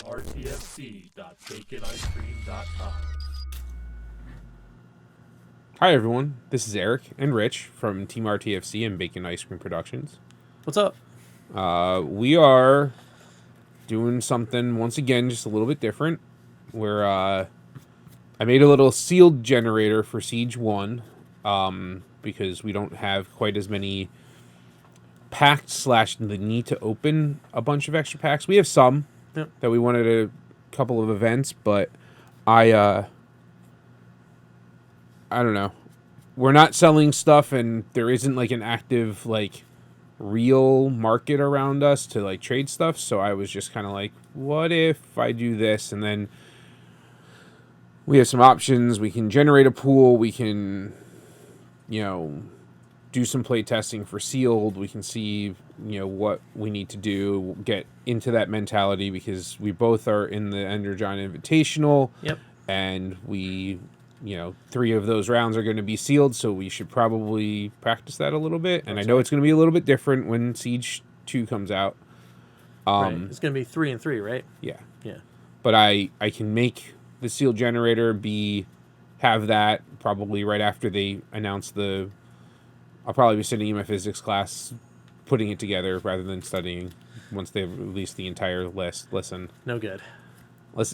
rtfc.baconicecream.com. Hi everyone, this is Eric and Rich from Team RTFC and Bacon Ice Cream Productions. What's up? We are doing something once again just a little bit different. Where I made a little sealed generator for Siege 1 because we don't have quite as many packed / the need to open a bunch of extra packs. We have some that we wanted a couple of events, but I don't know. We're not selling stuff, and there isn't like an active real market around us to trade stuff. So I was just kind of like, what if I do this? And then we have some options. We can generate a pool. We can, do some play testing for sealed. We can see, what we need to do, get into that mentality because we both are in the Engergon Invitational. Yep. And we, 3 of those rounds are going to be sealed, so we should probably practice that a little bit. And I know it's going to be a little bit different when Siege 2 comes out. Right. It's going to be 3 and 3, right? Yeah. Yeah. But I can make the sealed generator have that probably right after they announce I'll probably be sitting in my physics class putting it together rather than studying once they've released the entire list. Listen,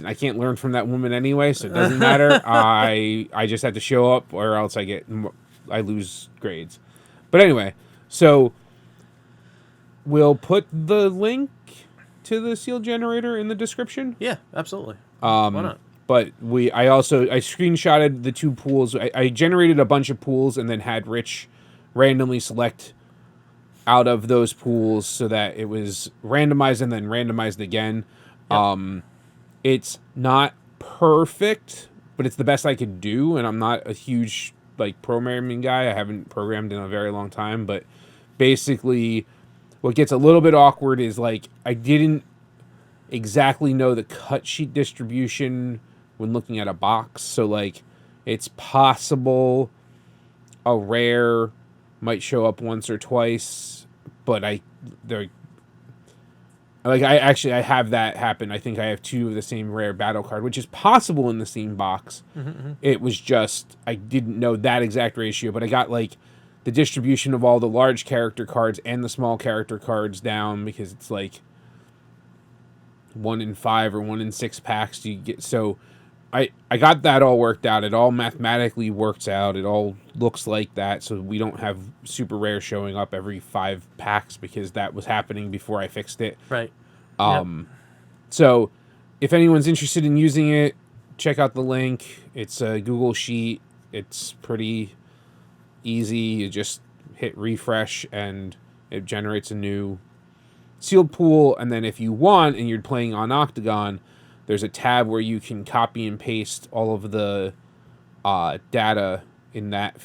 I can't learn from that woman anyway, so it doesn't matter. I just have to show up, or else I lose grades. But anyway, so we'll put the link to the sealed generator in the description. Yeah, absolutely. Why not? But I screenshotted the 2 pools. I generated a bunch of pools and then had Rich randomly select out of those pools so that it was randomized and then randomized again. Yep. It's not perfect, but it's the best I could do, and I'm not a huge programming guy. I haven't programmed in a very long time, but basically what gets a little bit awkward is I didn't exactly know the cut sheet distribution when looking at a box. So it's possible a rare might show up once or twice, but I have that happen. I think I have 2 of the same rare battle card, which is possible in the same box. Mm-hmm. It was just I didn't know that exact ratio, but I got the distribution of all the large character cards and the small character cards down because it's 1 in 5 or 1 in 6 packs you get. So I got that all worked out. It all mathematically works out. It all looks like that. So we don't have super rare showing up every 5 packs because that was happening before I fixed it. Right. So if anyone's interested in using it, check out the link. It's a Google Sheet. It's pretty easy. You just hit refresh and it generates a new sealed pool. And then if you want and you're playing on Octagon, there's a tab where you can copy and paste all of the data in that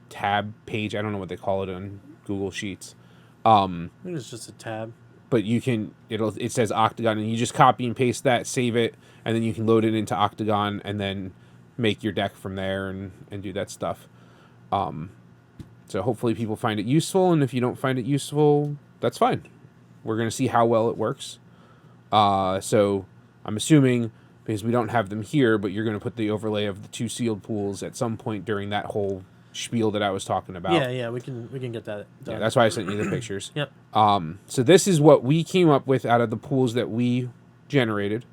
tab page. I don't know what they call it on Google Sheets. I think it's just a tab. But you can, it says Octagon, and you just copy and paste that, save it, and then you can load it into Octagon and then make your deck from there and do that stuff. So hopefully people find it useful, and if you don't find it useful, that's fine. We're going to see how well it works. So I'm assuming, because we don't have them here, but you're going to put the overlay of the 2 sealed pools at some point during that whole spiel that I was talking about. Yeah, we can get that done. Yeah, that's why I sent you the pictures. Yep. So this is what we came up with out of the pools that we generated.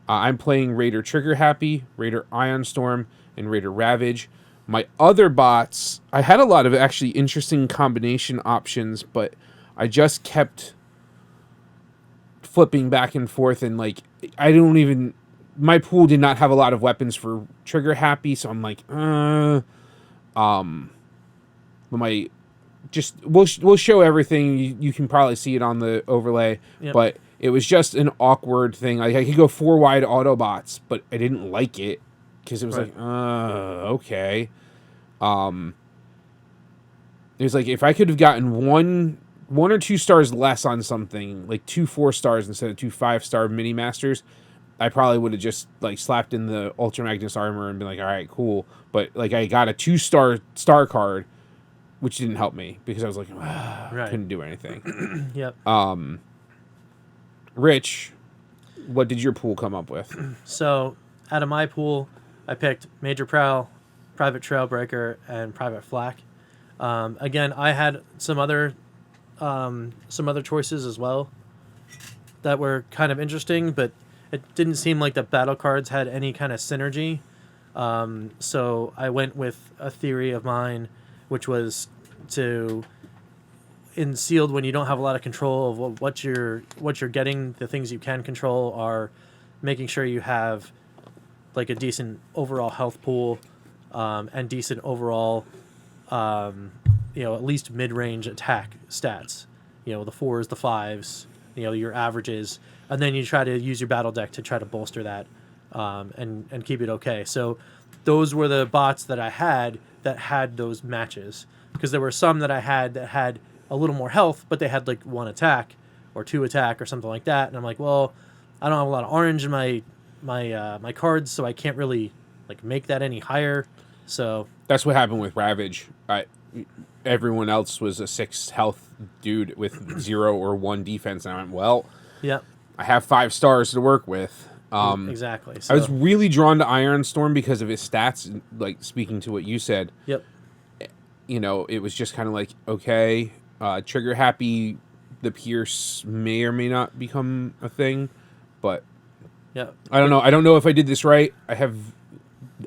I'm playing Raider Trigger Happy, Raider Ion Storm, and Raider Ravage. My other bots, I had a lot of actually interesting combination options, but I just kept flipping back and forth, and my pool did not have a lot of weapons for Trigger Happy, so I'm but we'll show everything. You can probably see it on the overlay. Yep. But it was just an awkward thing. I could go 4 wide Autobots, but I didn't like it because it was okay. It was if I could have gotten one or 2 stars less on something, 2 4 stars instead of 2 5-star mini masters, I probably would have just slapped in the Ultra Magnus armor and been all right, cool. But I got a 2-star card, which didn't help me because I was couldn't do anything. Yep. Rich, what did your pool come up with? So out of my pool, I picked Major Prowl, Private Trailbreaker, and Private Flak. Again, I had some other choices as well that were kind of interesting, but it didn't seem like the battle cards had any kind of synergy. So I went with a theory of mine, which was to, in sealed, when you don't have a lot of control of what you're getting, the things you can control are making sure you have like a decent overall health pool, and decent overall, at least mid-range attack stats. The 4s, the 5s, your averages, and then you try to use your battle deck to try to bolster that, and keep it okay. So those were the bots that I had that had those matches, because there were some that I had that had a little more health, but they had like 1 attack or 2 attack or something like that, and I'm like, well, I don't have a lot of orange in my cards, so I can't really like make that any higher. So That's what happened with Ravage. Everyone else was a 6 health dude with 0 or 1 defense, and I went, well, yeah, I have 5 stars to work with. exactly. So, I was really drawn to Iron Storm because of his stats, like speaking to what you said. yep. It was just kind of like, okay, trigger happy, the Pierce may or may not become a thing, but Yeah. I don't know. I don't know if I did this right. I have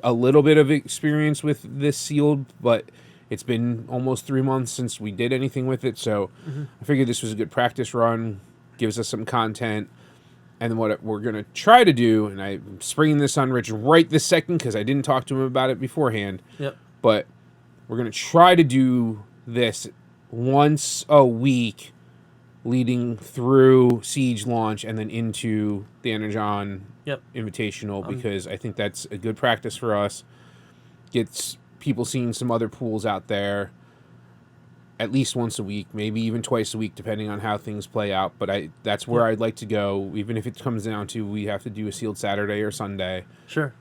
a little bit of experience with this sealed, but it's been almost 3 months since we did anything with it, so I figured this was a good practice run, gives us some content, and then what we're going to try to do, and I'm springing this on Rich right this second because I didn't talk to him about it beforehand, Yep. but we're going to try to do this once a week leading through Siege launch and then into the Engergon Yep. Invitational, because I think that's a good practice for us. Gets people seeing some other pools out there at least once a week, maybe even twice a week, depending on how things play out. But that's where I'd like to go, even if it comes down to we have to do a sealed Saturday or Sunday. Sure.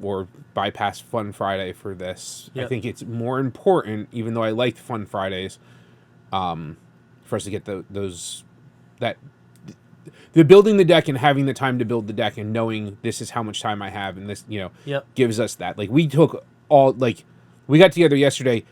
Or bypass Fun Friday for this. Yep. I think it's more important, even though I like Fun Fridays, for us to get the building the deck and having the time to build the deck and knowing this is how much time I have, and this Yep. gives us that. Like we got together yesterday,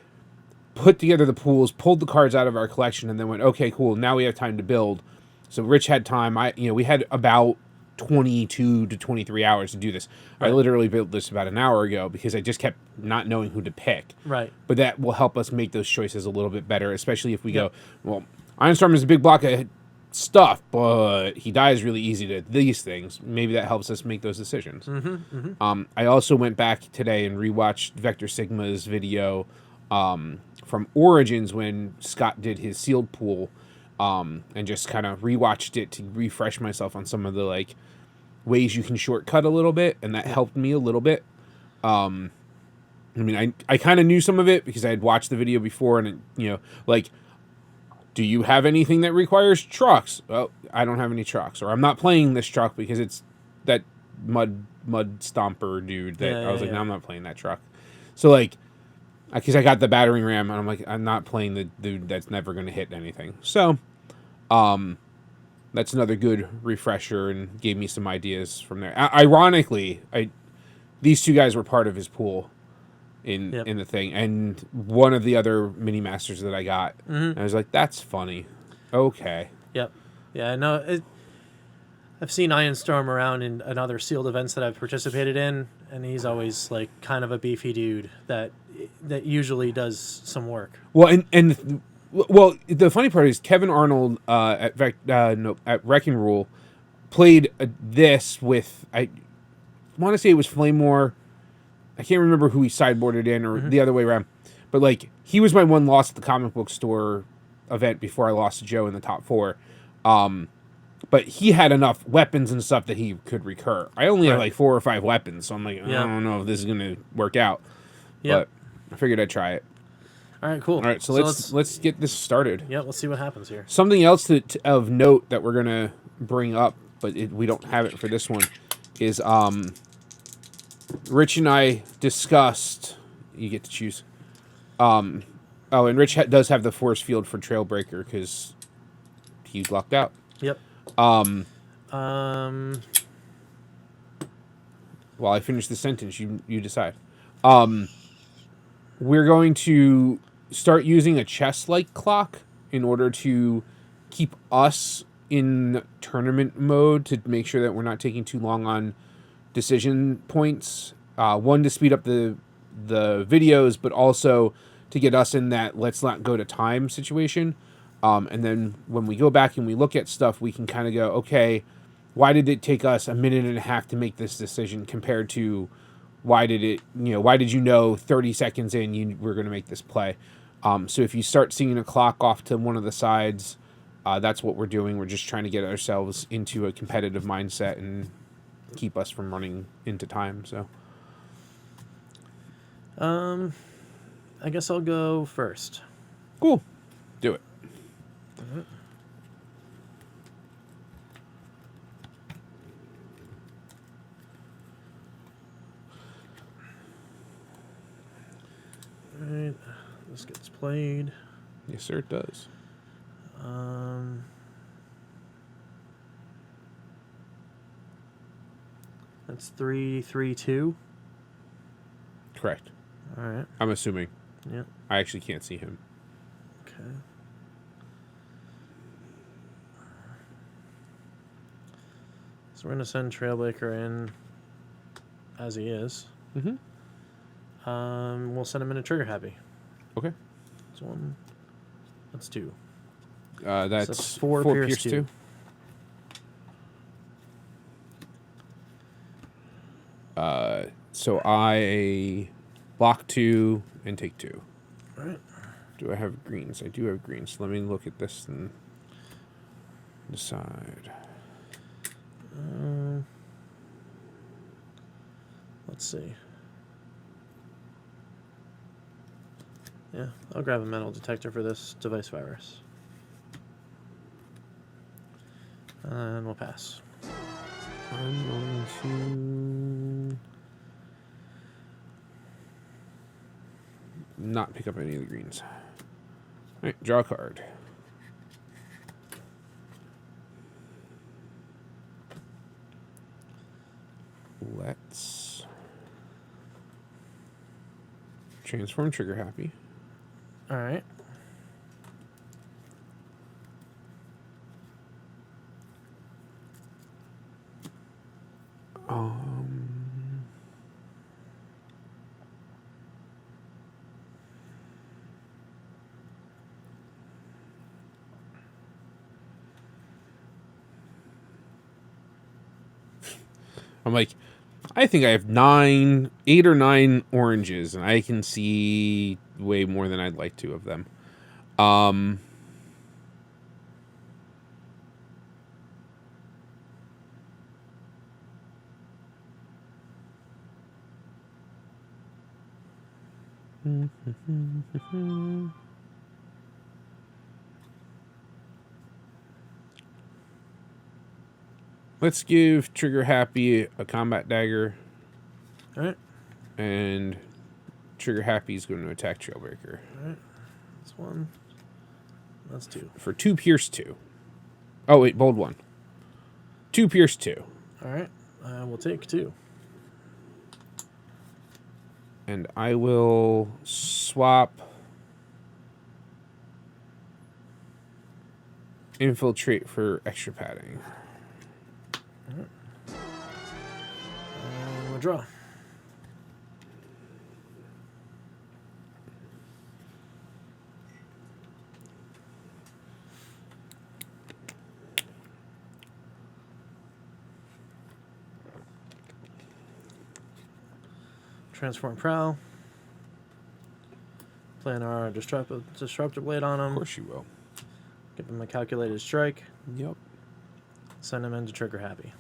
put together the pools, pulled the cards out of our collection, and then went, okay, cool, now we have time to build. So Rich had time. We had about 22 to 23 hours to do this. Right. I literally built this about an hour ago because I just kept not knowing who to pick. Right. But that will help us make those choices a little bit better, especially if we go, well, Ironstorm is a big block of stuff, but he dies really easy to these things. Maybe that helps us make those decisions. I also went back today and rewatched Vector Sigma's video from Origins when Scott did his sealed pool, and just kind of rewatched it to refresh myself on some of the ways you can shortcut a little bit, and that helped me a little bit. I kind of knew some of it because I had watched the video before, and do you have anything that requires trucks? Well, I don't have any trucks, or I'm not playing this truck because it's that mud stomper dude that I was like, no, I'm not playing that truck. So because I got the battering ram, and I'm like, I'm not playing the dude that's never going to hit anything. So, that's another good refresher and gave me some ideas from there. Ironically, these two guys were part of his pool in the thing, and one of the other mini masters that I got. And I was like, that's funny. Okay. Yep. Yeah, I know. I've seen Ironstorm around in other sealed events that I've participated in, and he's always kind of a beefy dude that usually does some work. Well, well, the funny part is Kevin Arnold at Wrecking Rule played this with, I want to say it was Flamewar. I can't remember who he sideboarded in or the other way around, but he was my one loss at the comic book store event before I lost to Joe in the top 4. But he had enough weapons and stuff that he could recur. I only have 4 or 5 weapons, so I'm like, I don't know if this is gonna work out. But I figured I'd try it. All right, cool. All right, so let's get this started. Yeah, let's see what happens here. Something else of note that we're gonna bring up, but we don't have it for this one, is Rich and I discussed. You get to choose. And Rich does have the force field for Trailbreaker because he's locked out. Yep. while I finish the sentence, you decide. We're going to start using a chess-like clock in order to keep us in tournament mode to make sure that we're not taking too long on decision points. One, to speed up the videos, but also to get us in that let's not go to time situation. And then when we go back and we look at stuff, we can kind of go, okay, why did it take us a minute and a half to make this decision compared to why did you know 30 seconds in you were going to make this play? So if you start seeing a clock off to one of the sides, that's what we're doing. We're just trying to get ourselves into a competitive mindset and keep us from running into time. So, I guess I'll go first. cool. Do it. All right, this gets played. Yes, sir, it does. That's 3-3-2. Correct. All right. I'm assuming. Yeah. I actually can't see him. Okay. So we're gonna send Trailbreaker in as he is. Mm-hmm. We'll send him in a Trigger Happy. Okay. That's one. That's two. That's four Pierce 2. So I block 2 and take 2. All right. Do I have greens? I do have greens. Let me look at this and decide. Let's see. Yeah, I'll grab a metal detector for this device virus. And we'll pass. I'm going to not pick up any of the greens. All right, draw a card. Let's transform Trigger Happy. All right. I'm like, I think I have 8 or 9 oranges, and I can see way more than I'd like to of them. Let's give Trigger Happy a combat dagger. All right. And Trigger Happy is going to attack Trailbreaker. All right. That's one. That's two. For 2 Pierce 2. Oh, wait, bold 1. 2 Pierce 2. All right. We'll take 2. And I will swap Infiltrate for extra padding. We'll draw. Transform Prowl. Plan our disruptor blade on him. Of course you will. Give him a calculated strike. Yep. Send him into Trigger Happy.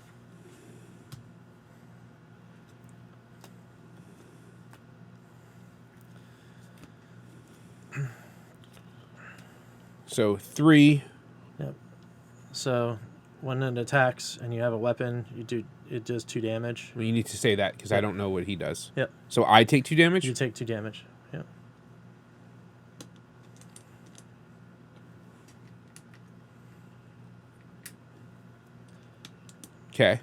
So 3. Yep. So when it attacks and you have a weapon, it does 2 damage. Well, you need to say that because I don't know what he does. Yep. So I take 2 damage? You take 2 damage. Yep. Okay.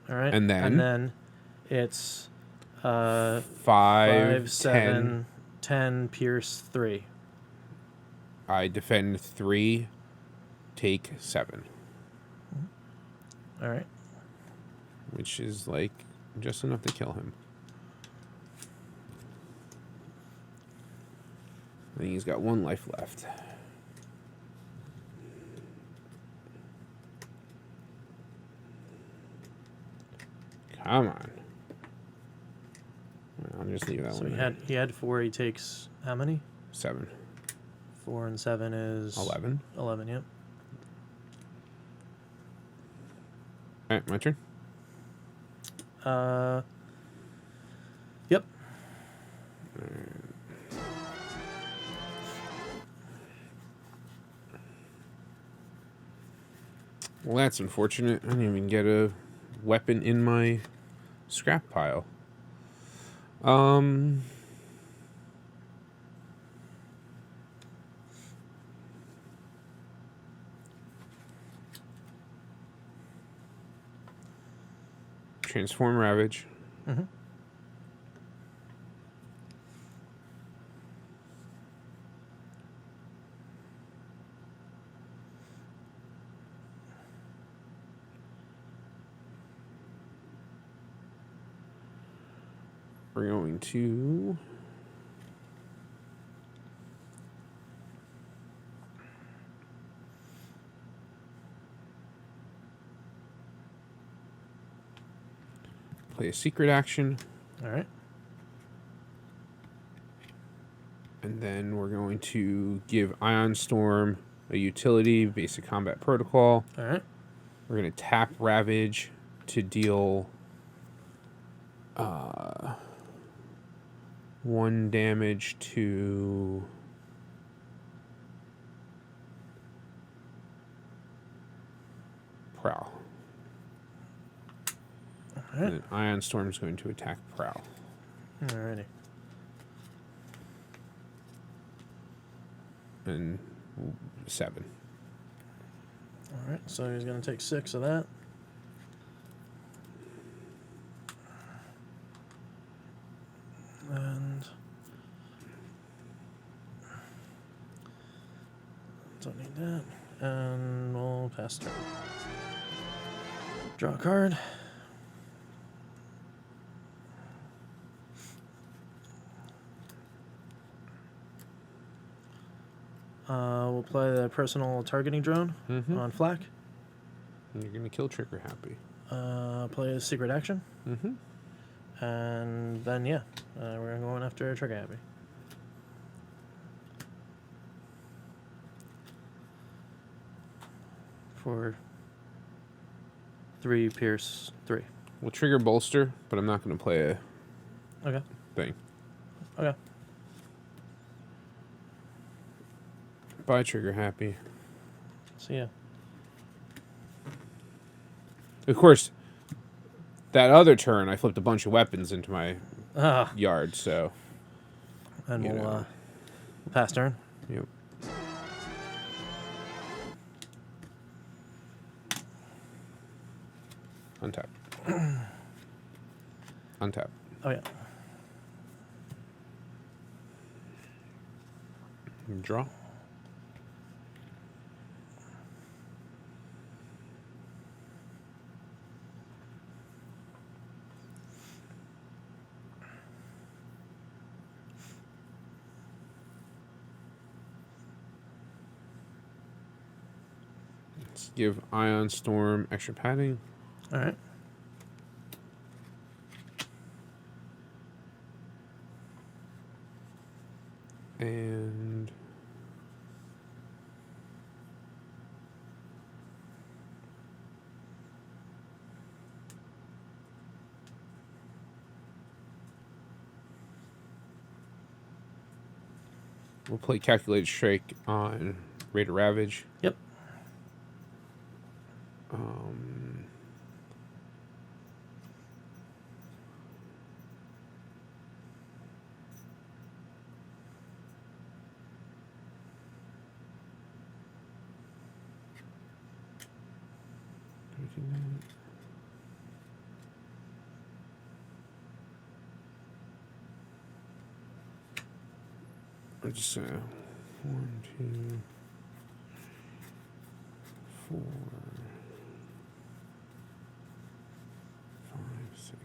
All right. And then? And then It's 5, 5, 10. 7, 10, pierce 3. I defend 3, take 7. All right. Which is like just enough to kill him. I think he's got 1 life left. Come on. I'll just leave that So one. he had 4. He takes how many? 7. 4 and 7 is 11. 11. Yep. All right, my turn. Yep. Well, that's unfortunate. I didn't even get a weapon in my scrap pile. Transform Ravage. Mm-hmm. We're going to play a secret action. All right. And then we're going to give Ion Storm a utility, basic combat protocol. All right. We're going to tap Ravage to deal 1 damage to Prowl. All And right. then Ion Storm is going to attack Prowl. Alrighty. And 7. All right. So he's gonna take 6 of that. And don't need that. And we'll pass turn. Draw a card. We'll play the personal targeting drone Mm-hmm. on Flak. And you're going to kill Trigger Happy. Play a secret action. Mm-hmm. And then, yeah, we're going after Trigger Happy. For 3, pierce 3. We'll trigger Bolster, but I'm not going to play a Okay. thing. Okay. Bye, Trigger Happy. See ya. Of course, that other turn, I flipped a bunch of weapons into my yard, so... And You we'll know. pass turn. Yep. Untap. Untap. Oh, yeah. Draw. Let's give Ion Storm extra padding. All right. And we'll play Calculated Strike on Raider Ravage. Yep. Just 1, 2, 4, 5, 6,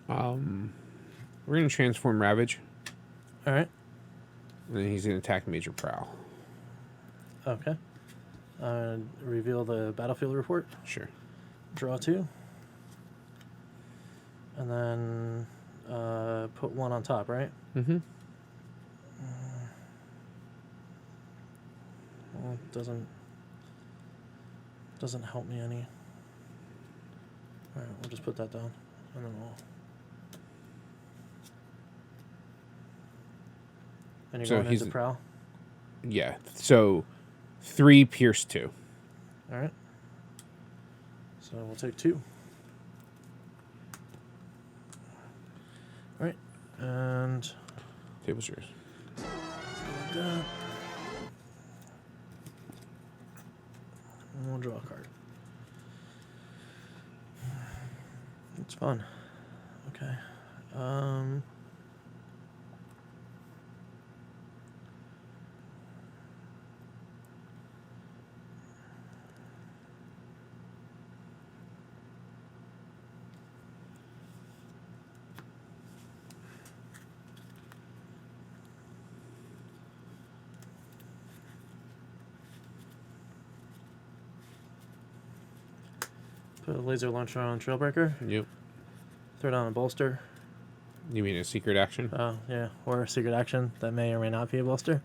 7. We're gonna transform Ravage, All right. and then he's gonna attack Major Prowl. Okay. Reveal the battlefield report. Sure. Draw 2. And then put 1 on top, right? Mm-hmm. Well, it doesn't help me any. All right, we'll just put that down, and then we'll. And you're So going into Prowl. Yeah. So 3 Pierce 2. All right. So we'll take 2. All right, and Table's yours. like that. And we'll draw a card. It's fun. Okay. Put a laser launcher on Trailbreaker. Yep. Throw down a bolster. You mean a secret action? Oh, yeah. Or a secret action that may or may not be a bolster.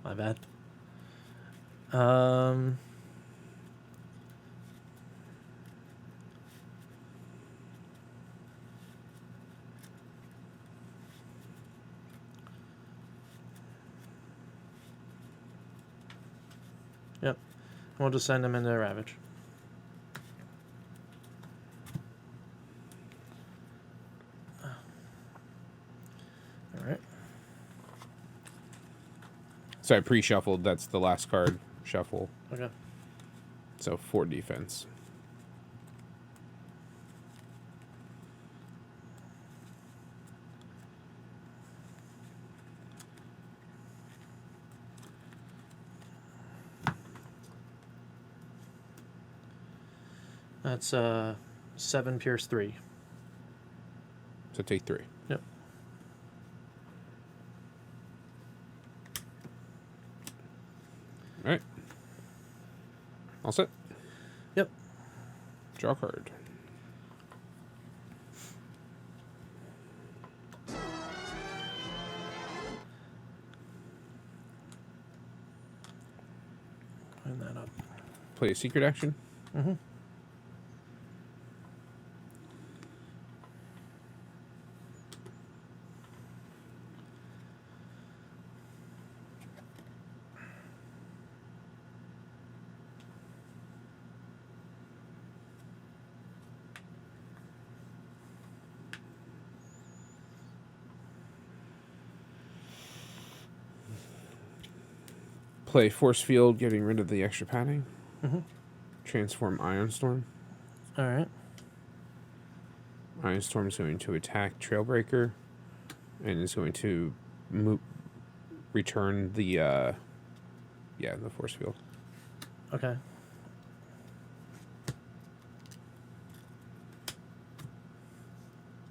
My bad. Yep. We'll just send him into Ravage. Alright. So I pre-shuffled. That's the last card. Shuffle. Okay. So 4 defense. That's 7 Pierce 3. So take 3. Yep. All right. All set. Yep. Draw a card. Clean that up. Play a secret action. Mm-hmm. Play Force Field, getting rid of the extra padding. Mm-hmm. Transform Iron Storm. All right. Iron Storm is going to attack Trailbreaker, and is going to return the the Force Field. Okay.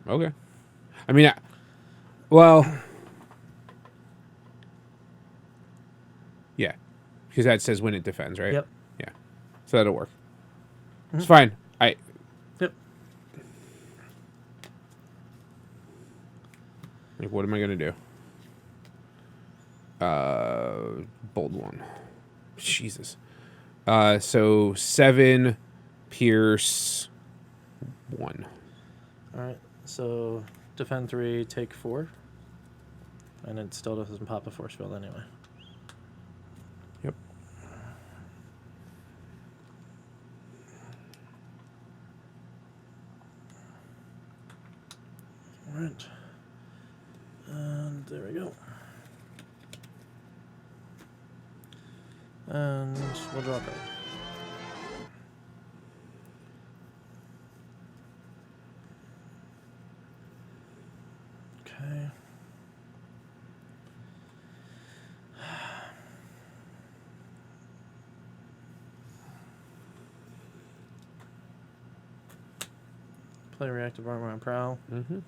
Okay. I mean, well, yeah, because that says when it defends, right? Yep. Yeah, so that'll work. It's fine. Yep. Like, what am I gonna do? Bold one. Jesus. So 7 Pierce 1. All right. So defend 3, take 4, and it still doesn't pop a force field anyway. Yep. All right. And there we go. And we'll draw a card. Play reactive armor on Prowl. Mm-hmm.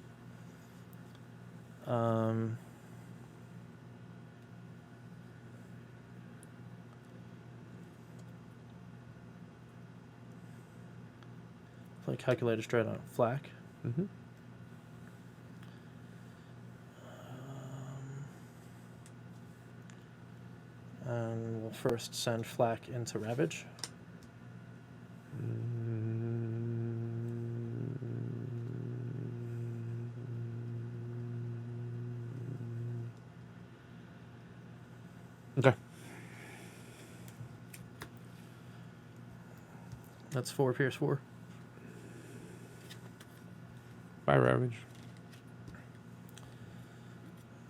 Play calculator straight on Flak. Mm-hmm. And we'll first send Flak into Ravage. Okay. That's 4 Pierce 4. By Ravage.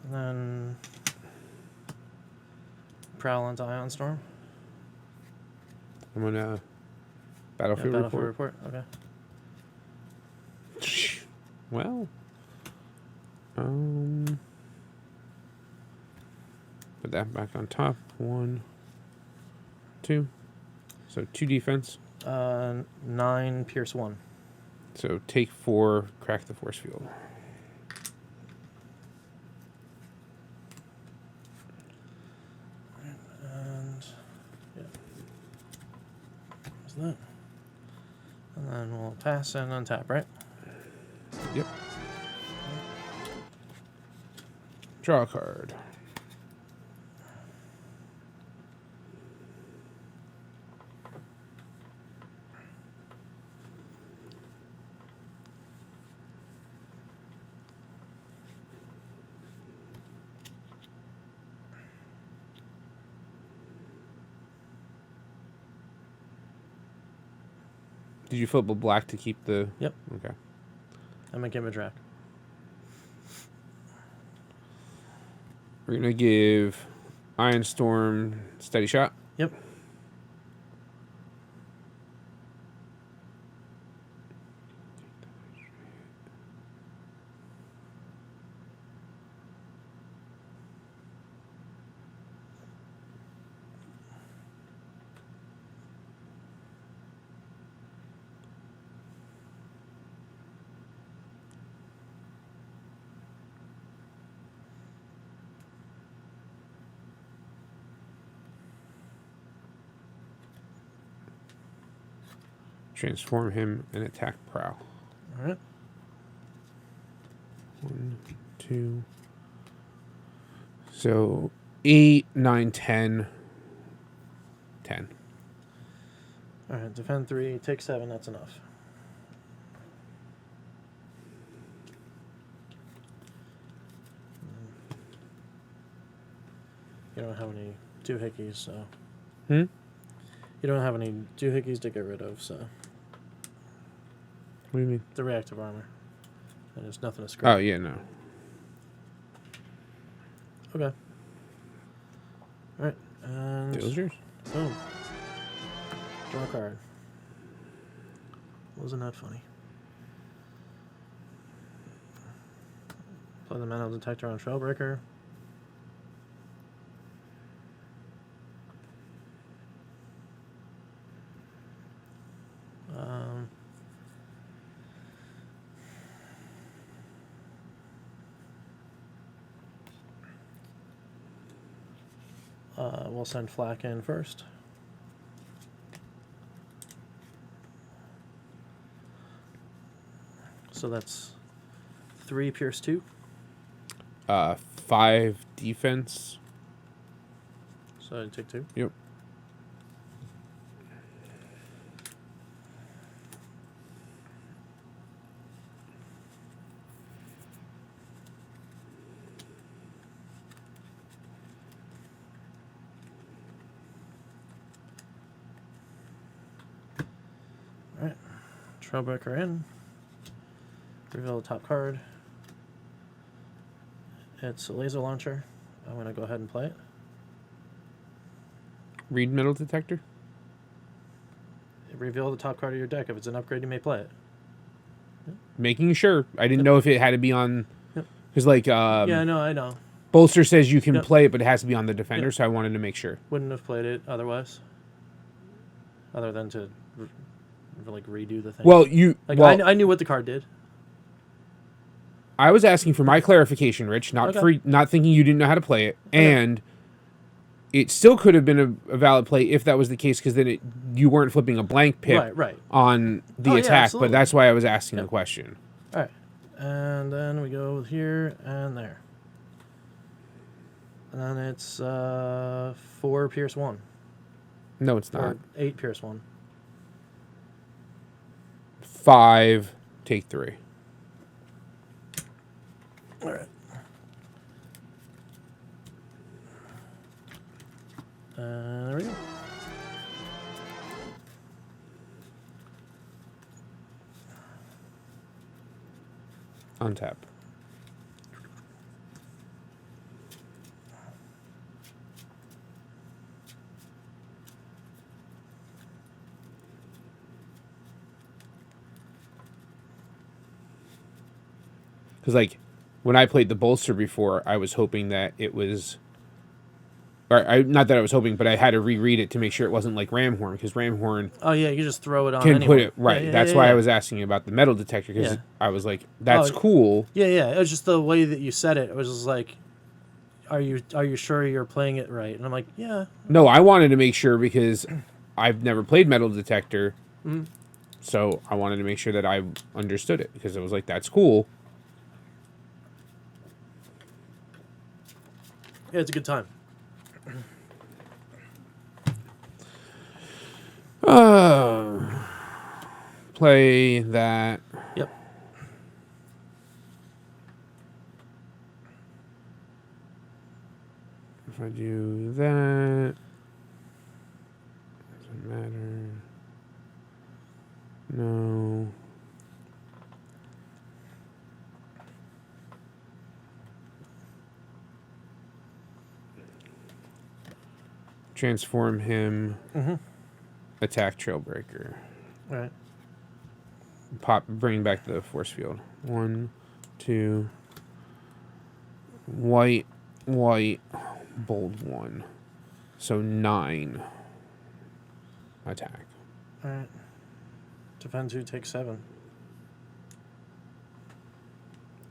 And then Prowl into Ion Storm. I'm gonna Battlefield Battlefield Report. Okay. Well, put that back on top. 1, 2. So 2 defense. 9 Pierce 1. So take 4, crack the force field. And yeah. What's that? And then we'll pass and untap, right? Yep. Draw a card. Did you flip a black to keep the... Yep. Okay. I'm going to give him a drac. We're going to give Iron Storm steady shot. Yep. Transform him and attack Prowl. All right. 1, 2. So 8, 9, 10. 10. All right. Defend 3, take 7. That's enough. You don't have any doohickeys, so. Hmm? You don't have any doohickeys to get rid of, so. What do you mean? The reactive armor. And there's nothing to scrap. Oh, yeah, no. Okay. All right. And Deal's yours. boom. Draw a card. Wasn't that funny? Play the Mental Detector on Trailbreaker. We'll send Flak in first. So that's 3 Pierce 2. 5 defense. So I take 2. Yep. Alright. Trailbreaker in. Reveal the top card. It's a laser launcher. I'm going to go ahead and play it. Read Metal Detector. Reveal the top card of your deck. If it's an upgrade, you may play it. Making sure. I didn't Yep. know if it had to be on... Yep. Because, like, Yeah, no, I know. Bolster says you can Yep. play it, but it has to be on the Defender, Yep. so I wanted to make sure. Wouldn't have played it otherwise. Other than to to like redo the thing. Well, I knew what the card did. I was asking for my clarification, Rich, not thinking you didn't know how to play it, and it still could have been a valid play if that was the case, because then you weren't flipping a blank pip on the attack. But that's why I was asking the question. All right, and then we go here and there, and then it's 4 Pierce 1. No, it's not. Or 8 Pierce 1. 5 take 3. All right. There we go. Untap. Because, like, when I played the bolster before, I was hoping that it was... not that I was hoping, but I had to reread it to make sure it wasn't like Ramhorn, because Ramhorn... Oh, yeah, you can just throw it on can anywhere. put it... Right, that's why I was asking about the metal detector, because I was like, that's cool. Yeah, it was just the way that you said it. It was just like, are you sure you're playing it right? And I'm like, yeah. No, I wanted to make sure, because I've never played metal detector, so I wanted to make sure that I understood it, because it was like, that's cool. Yeah, it's a good time. Play that. Yep. If I do that, doesn't matter. No. Transform him. Attack Trailbreaker. All right. Bring back the force field. 1, 2. White, bold 1. So 9. Attack. All right. Defend 2, take 7.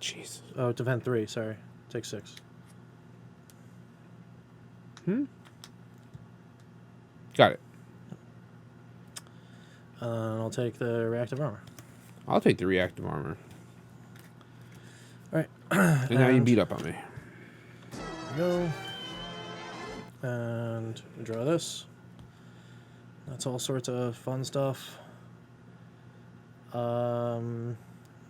Jeez. Oh, defend 3. Sorry, take 6. Got it. I'll take the reactive armor. I'll take the reactive armor. All right. And now you beat up on me. There we go. And we draw this. That's all sorts of fun stuff. I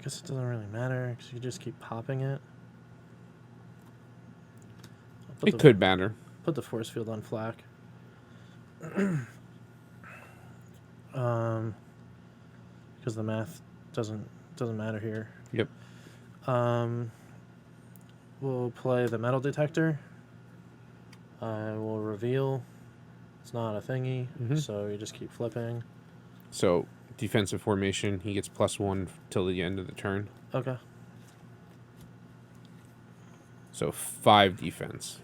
guess it doesn't really matter because you just keep popping it. It could matter. Put the force field on flak. Because the math doesn't matter here. Yep. We'll play the metal detector. I will reveal. It's not a thingy, so you just keep flipping. So defensive formation, he gets +1 till the end of the turn. Okay. So 5 defense.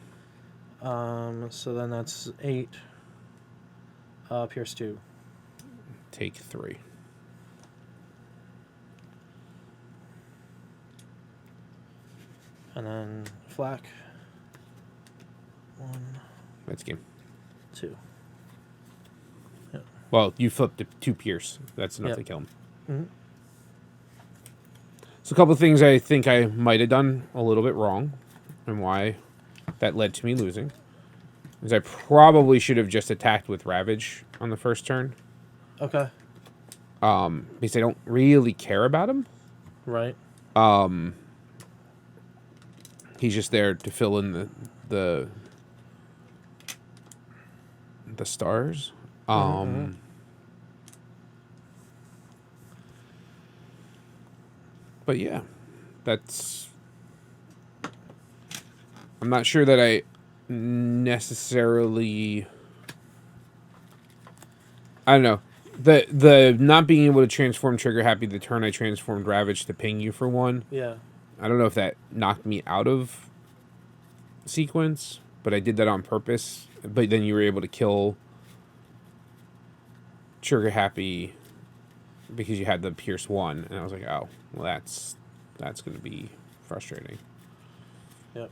So then that's 8. Pierce 2. Take 3. And then flak. 1, That's game. 2. Yep. Well, you flipped 2 pierce. That's enough to kill him. So a couple of things I think I might have done a little bit wrong, and why that led to me losing, is I probably should have just attacked with Ravage on the first turn. Okay. Because I don't really care about him. Right. He's just there to fill in the stars. But yeah, that's... I'm not sure that I necessarily. I don't know. The not being able to transform Trigger Happy the turn I transformed Ravage to ping you for 1. Yeah. I don't know if that knocked me out of sequence, but I did that on purpose. But then you were able to kill Trigger Happy because you had the Pierce 1, and I was like, oh, well, that's going to be frustrating. Yep.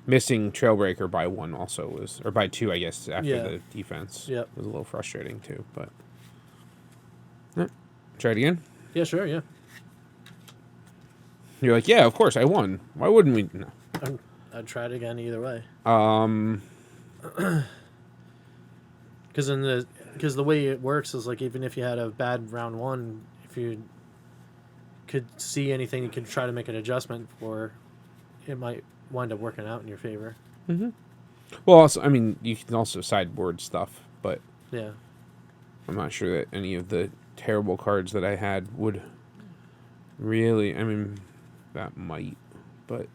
Missing Trailbreaker by 1 also was, or by 2, I guess, after the defense. Yep. Was a little frustrating too, but. Try it again? Yeah, sure, yeah. You're like, yeah, of course, I won. Why wouldn't we? No. I'd try it again either way. Because the way it works is like even if you had a bad round 1, if you could see anything you could try to make an adjustment for, it might wind up working out in your favor. Mm-hmm. Well, also, I mean, you can also sideboard stuff, but yeah, I'm not sure that any of the terrible cards that I had would really. I mean, that might, but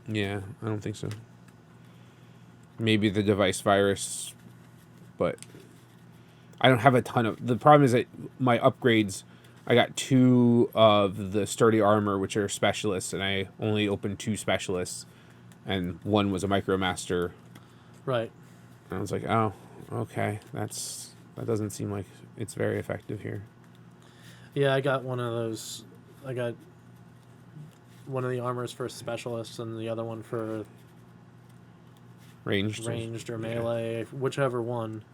yeah, I don't think so. Maybe the device virus, but I don't have a ton of. The problem is that my upgrades, I got 2 of the sturdy armor, which are specialists, and I only opened 2 specialists, and 1 was a Micromaster. Right. And I was like, oh, okay, that doesn't seem like it's very effective here. Yeah, I got one of those. I got one of the armors for specialists and the other one for Ranged or melee, whichever one.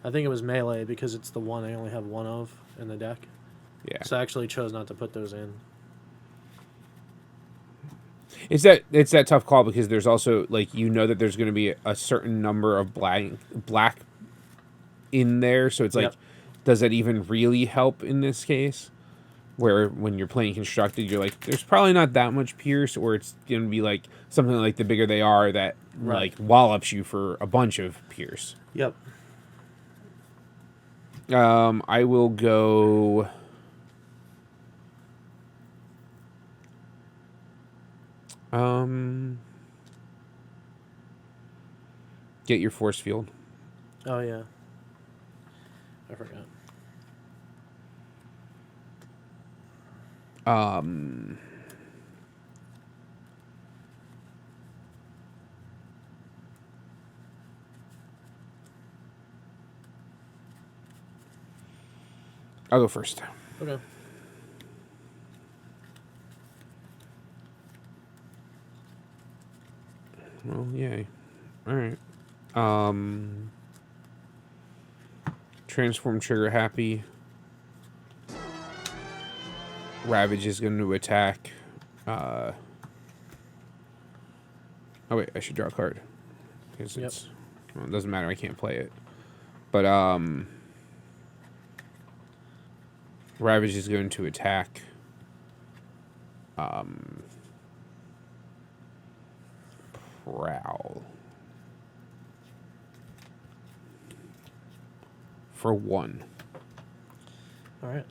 I think it was melee because it's the one I only have 1 of in the deck. Yeah. So I actually chose not to put those in. It's that tough call because there's also like that there's going to be a certain number of black in there, so it's like, does that even really help in this case? Where when you're playing constructed, you're like, there's probably not that much pierce, or it's going to be like something like the bigger they are that like wallops you for a bunch of pierce. Yep. I will go. Get your force field. Oh yeah. I forgot. I'll go first. Okay. Well, yay. All right. Transform Trigger Happy. Ravage is going to attack. Oh wait, I should draw a card. Because it doesn't matter, I can't play it. But Ravage is going to attack. Prowl. For 1. All right.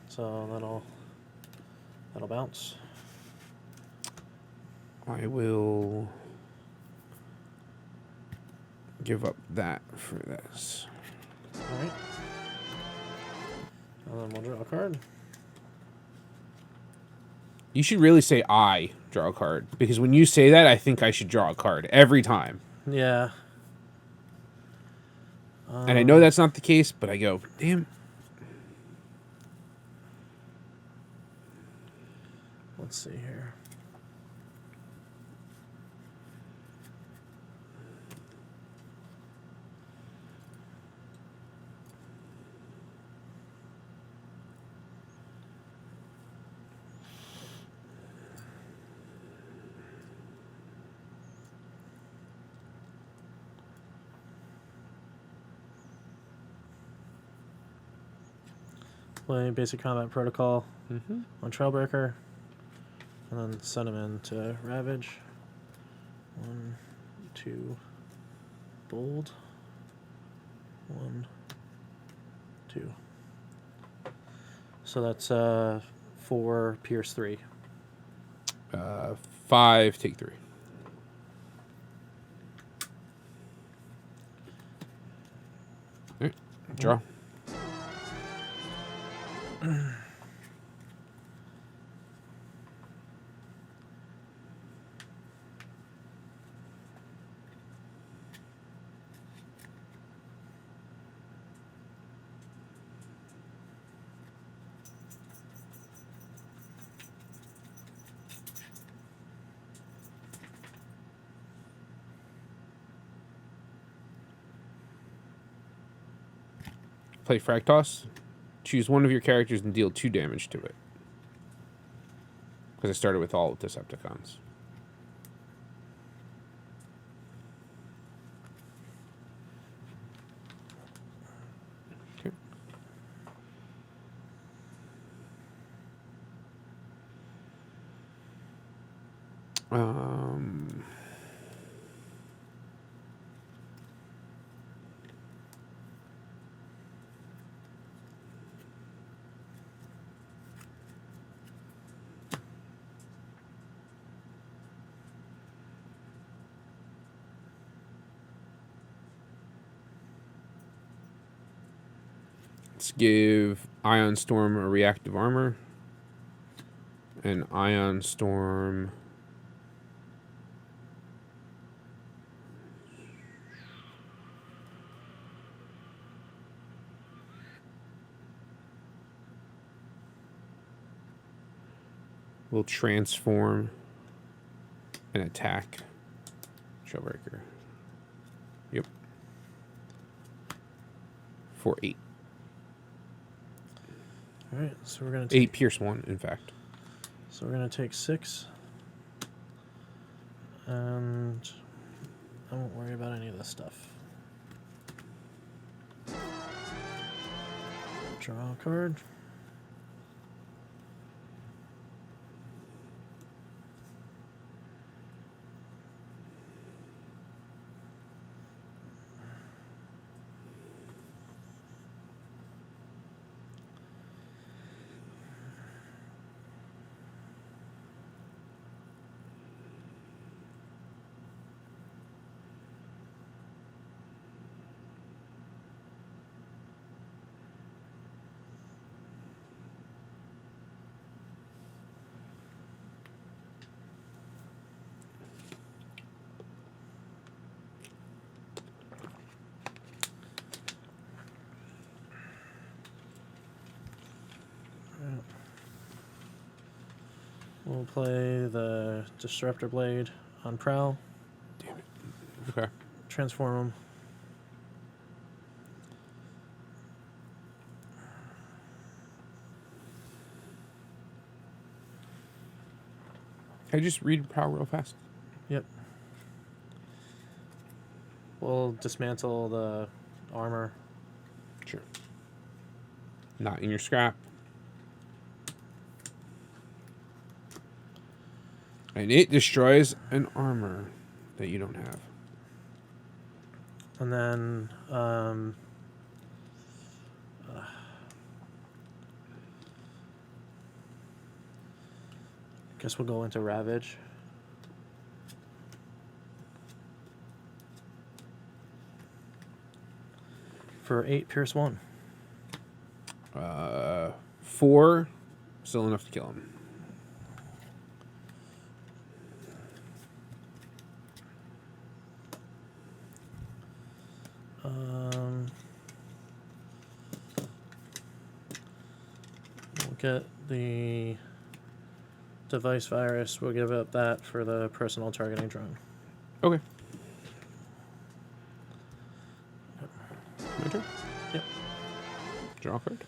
So that'll bounce. I will give up that for this. All right. And then we'll draw a card. You should really say I draw a card, because when you say that, I think I should draw a card every time. Yeah. And I know that's not the case, but I go, damn. Let's see here. Play basic combat protocol on Trailbreaker, and then send him into Ravage. 1, 2, bold. 1, 2. So that's 4 pierce 3. 5, take 3. All right, draw. Play Frag Toss. Choose one of your characters and deal 2 damage to it. Because I started with all Decepticons. Okay. Let's give Ion Storm a reactive armor. And Ion Storm... will transform and attack Shellbreaker. Yep. For 8. All right, so we're gonna take 8 pierce 1, in fact. So we're gonna take 6, and I won't worry about any of this stuff. Draw a card. We'll play the Disruptor Blade on Prowl. Damn it. Okay. Transform him. Can I just read Prowl real fast? Yep. We'll dismantle the armor. Sure. Not in your scrap. And it destroys an armor that you don't have. And then guess we'll go into Ravage. For 8 pierce 1. 4, still enough to kill him. We'll get the device virus. We'll give up that for the personal targeting drone. Okay. My turn? Yep. Draw a card.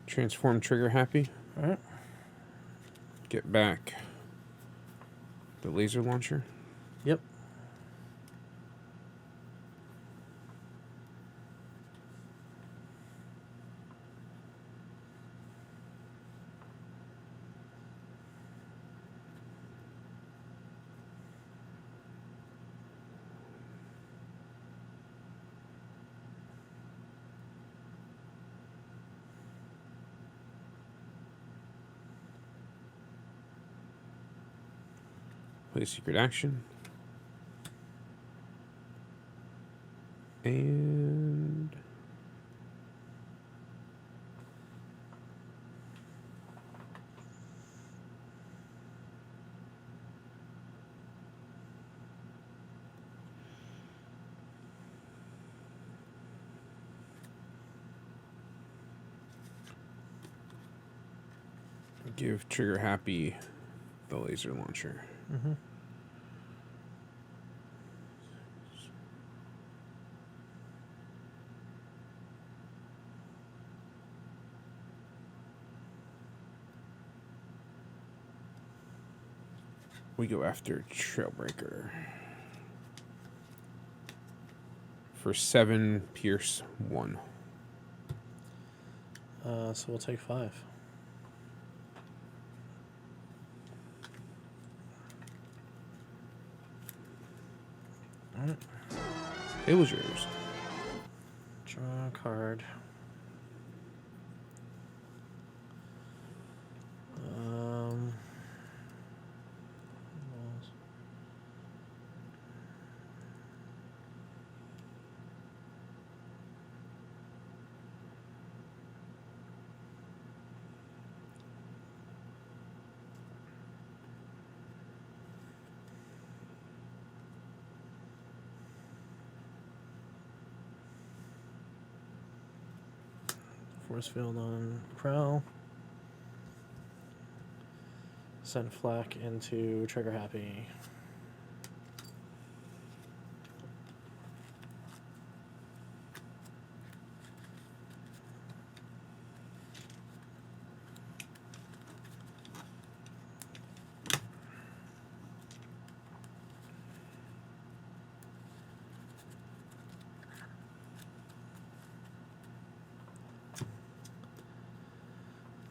Transform trigger happy. All right. Get back the laser launcher. Yep. Play secret action. And give Trigger Happy the laser launcher. Mm-hmm. We go after Trailbreaker. For 7, Pierce 1. So we'll take 5. All right. It was yours. Draw a card. Force field on Prowl. Send Flack into Trigger Happy.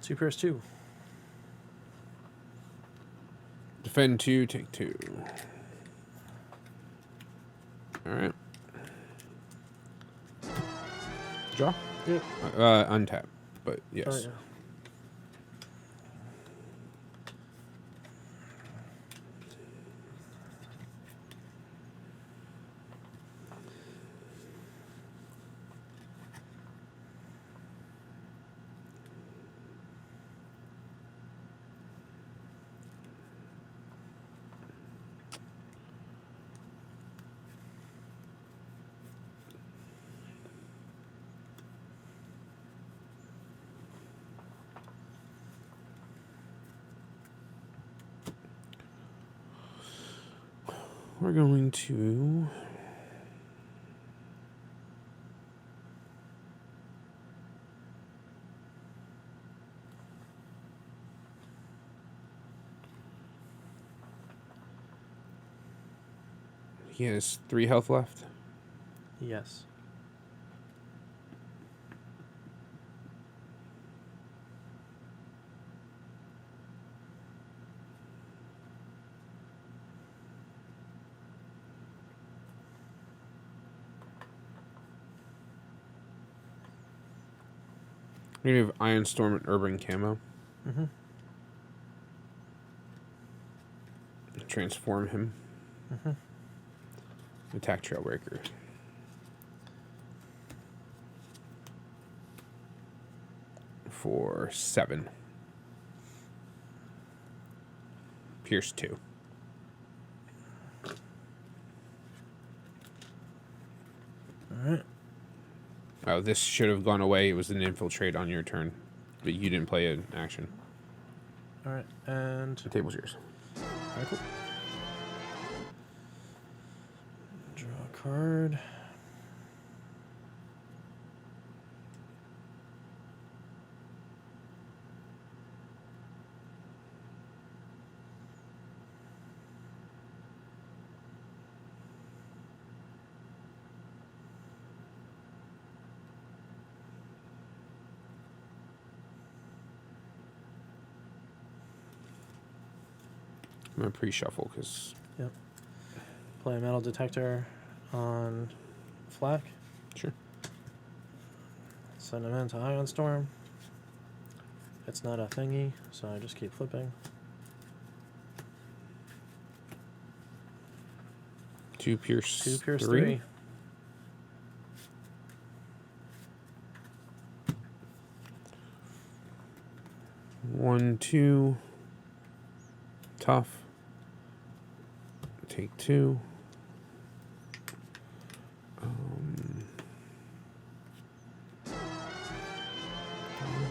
Two Pierce 2. Defend 2, take 2. Alright. Draw? Yep. Untap, but yes. Oh, yeah. We're going to he has 3 health left. Yes. We have Iron Storm and Urban Camo. Mm-hmm. Transform him. Mm-hmm. Attack Trailbreaker. For 7. Pierce 2. All right. Oh, this should have gone away. It was an infiltrate on your turn, but you didn't play an action. All right. And The table's yours. all right, cool. Draw a card. I'm going to pre-shuffle because... Yep. Play a metal detector on Flack. Sure. Send him into Ion Storm. It's not a thingy, so I just keep flipping. 2 Pierce. 2 Pierce 3. 3. One, 2. Tough. Take 2.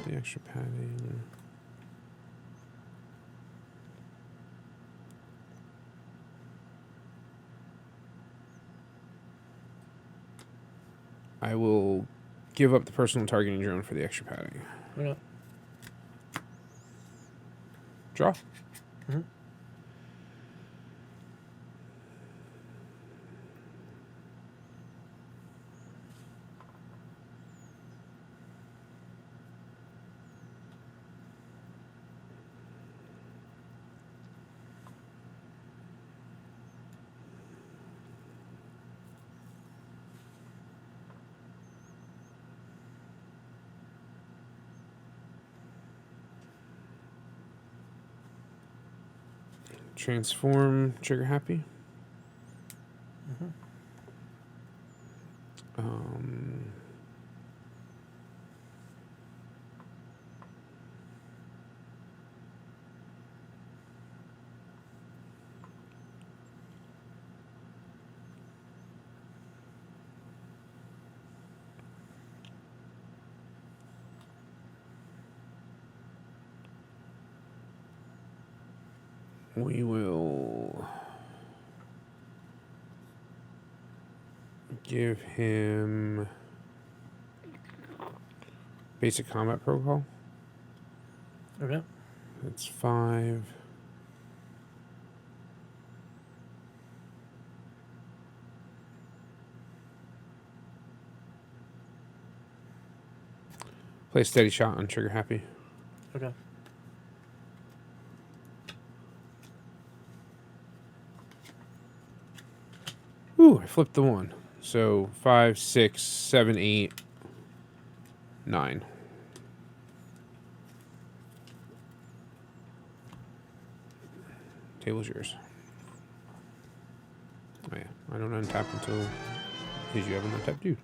The extra padding. I will give up the personal targeting drone for the extra padding. Okay. Draw. Mm-hmm. Transform, trigger happy. Mm-hmm. We will give him basic combat protocol. Okay. That's 5. Play a steady shot on trigger happy. Okay. Ooh, I flipped the 1. So 5, 6, 7, 8, 9. Table's yours. Oh yeah, I don't untap until because you have an untapped dude.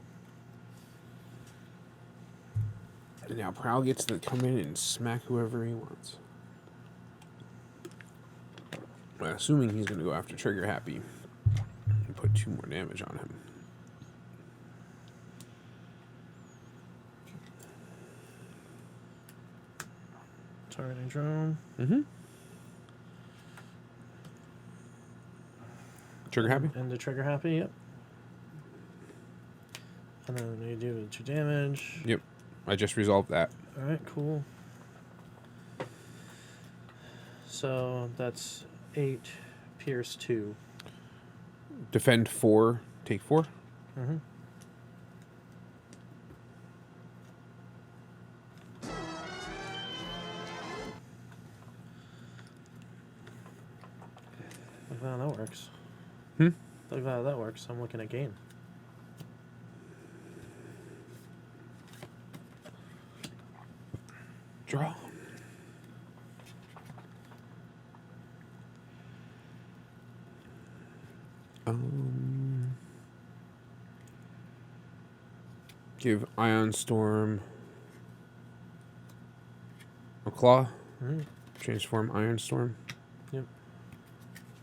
And now Prowl gets to come in and smack whoever he wants. Well, assuming he's going to go after trigger happy and put 2 more damage on him. Targeting drone. Mm-hmm. Trigger happy? And the trigger happy, yep. And then you do 2 damage. Yep. I just resolved that. Alright, cool. So that's 8 Pierce 2. Defend 4, take 4. Mm-hmm. Like that works. Like that works. I'm looking at game. Draw. Give Ion Storm a claw. Mm-hmm. Transform Iron Storm. Yep.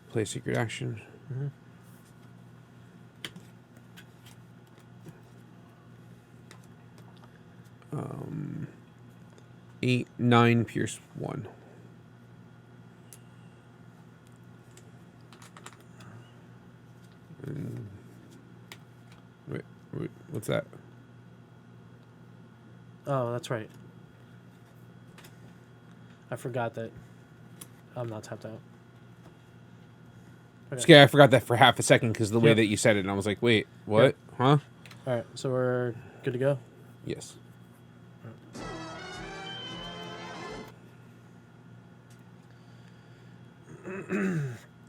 Play secret action. Mm-hmm. 8, 9, Pierce 1. And wait, what's that? Oh, that's right. I forgot that I'm not tapped out. Okay. Okay, I forgot that for half a second because the way Yep. that you said it, and I was like, wait, what? Huh? Alright, so we're good to go? Yes.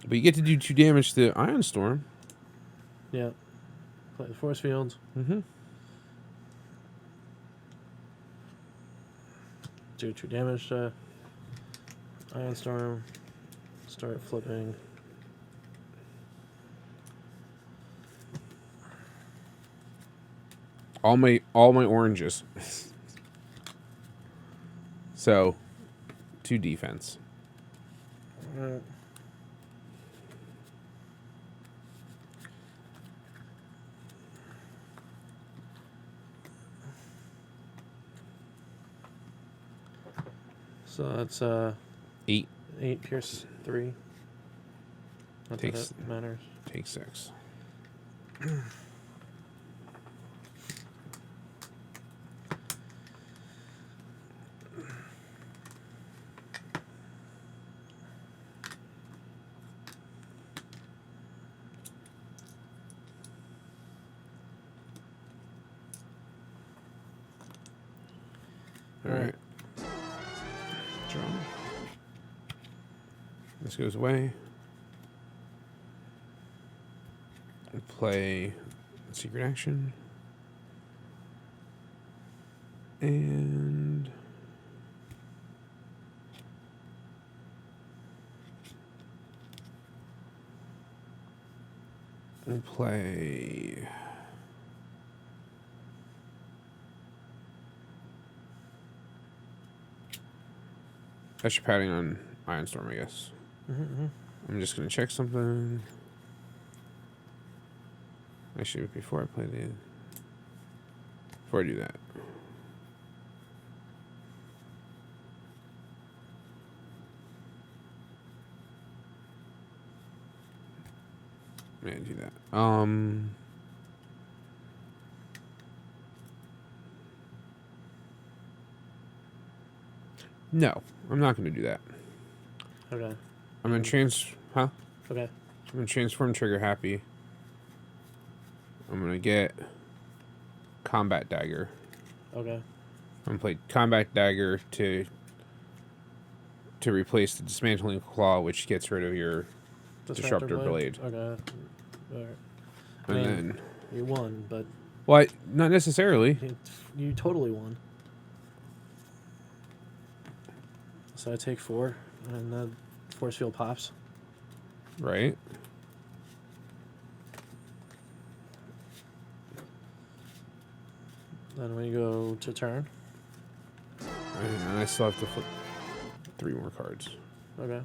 But you get to do 2 damage to Ion Storm. Yeah. Play the force field. Mm-hmm. Do 2 damage to Iron Storm. Start flipping. all my oranges. So, 2 defense. Alright. So that's 8 8 Pierce 3. Not that Takes- it matters. take 6. All right. Draw. This goes away. Play secret action. And we'll play extra padding on Iron Storm, I guess. I'm just gonna check something. Actually, before I do that, I'm gonna do that. No, I'm not gonna do that. Okay. I'm gonna Okay. I'm gonna transform Trigger Happy. I'm gonna get Combat Dagger. Okay. I'm gonna play Combat Dagger to replace the Dismantling Claw, which gets rid of your Disruptor Blade. Okay. Alright. And I mean, then, you won, but what? Not necessarily. you totally won. So I take 4, and the force field pops. Right? Then we go to turn. And I still have to flip 3 more cards. Okay.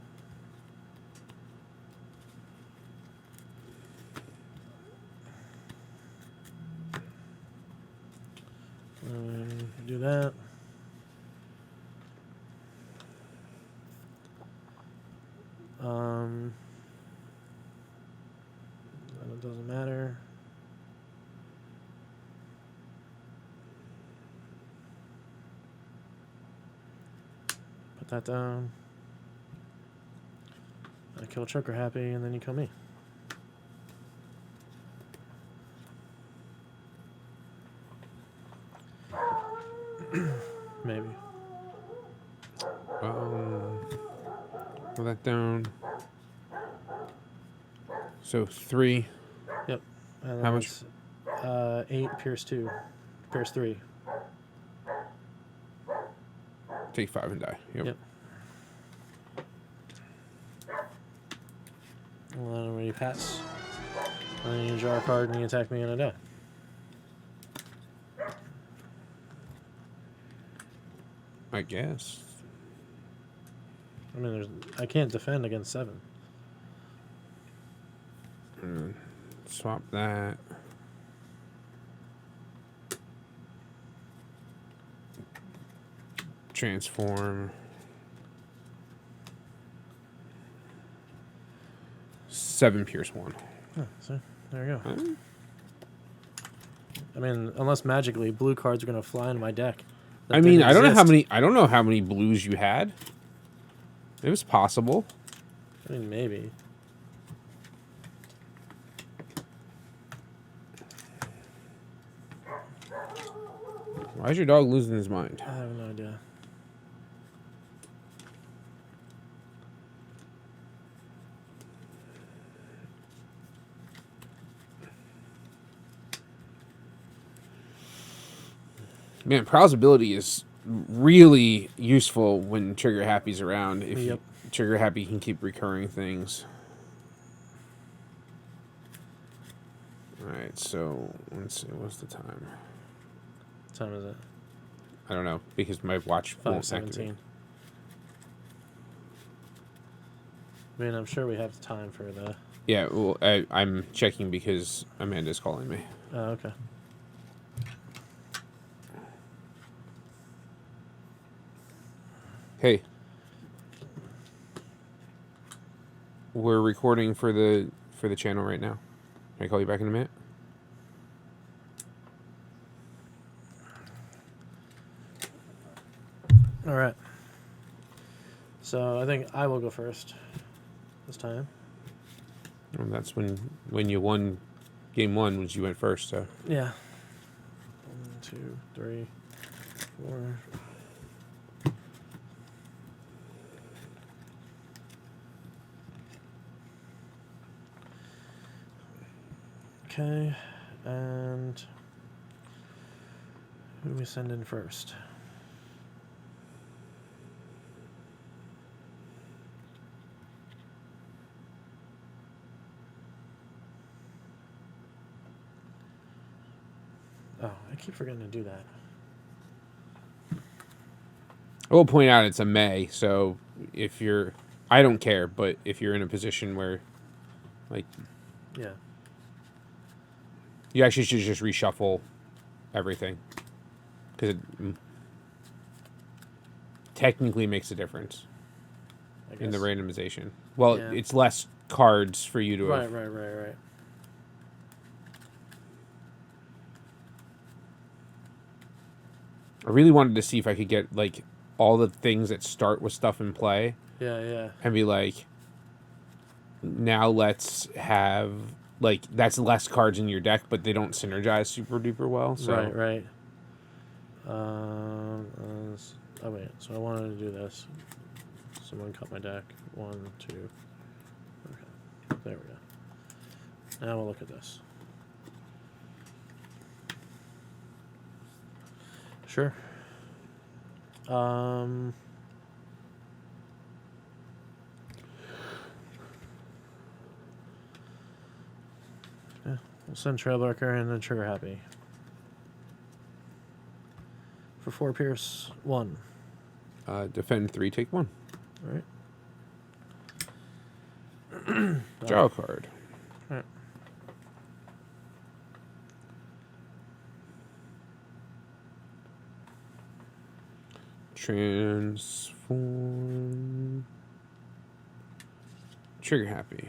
Do that. And it doesn't matter. Put that down. I kill Trigger Happy, and then you kill me. Maybe. Put that down. So 3. Yep. And How much? It's, 8 Pierce 2. Pierce 3. Take 5 and die. Yep. And then when you pass, and then you draw a card and you attack me and I die. I guess. I mean, I can't defend against 7. Swap that. Transform. 7 Pierce 1. Oh, so there you go. I mean, unless magically blue cards are going to fly into my deck. that I mean, didn't I don't know how exist. many. I don't know how many blues you had. It was possible. I mean, maybe. Why is your dog losing his mind? I have no idea. Man, Prowl's ability is really useful when Trigger Happy's around. If Yep. Trigger Happy can keep recurring things. Alright, so let's see, what's the time? What time is it? I don't know, because my watch won't 5:17. activate. I mean, I'm sure we have time for the... Yeah, well, I'm checking because Amanda's calling me. Oh, okay. Hey. We're recording for the channel right now. Can I call you back in a minute? All right. So I think I will go first this time. Well, that's when you won game 1, was you went first, so. Yeah. 1, 2, 3, 4. Okay, and who do we send in first? Oh, I keep forgetting to do that. I will point out it's a May, so if you're... I don't care, but if you're in a position where, like... Yeah. You actually should just reshuffle everything. Because it technically makes a difference I guess. in the randomization. Well, Yeah. it's less cards for you to Right. have. I really wanted to see if I could get, like, all the things that start with stuff in play. Yeah. And be like, now let's have... Like, that's less cards in your deck, but they don't synergize super duper well. So. Right. Oh wait, so I wanted to do this. Someone cut my deck. 1, 2. Okay, there we go. Now we'll look at this. Sure. Yeah, we'll send Trailbreaker and then Trigger Happy. For 4 Pierce, 1. Defend 3, take 1. Alright. Draw a card. Alright. Transform. Trigger Happy.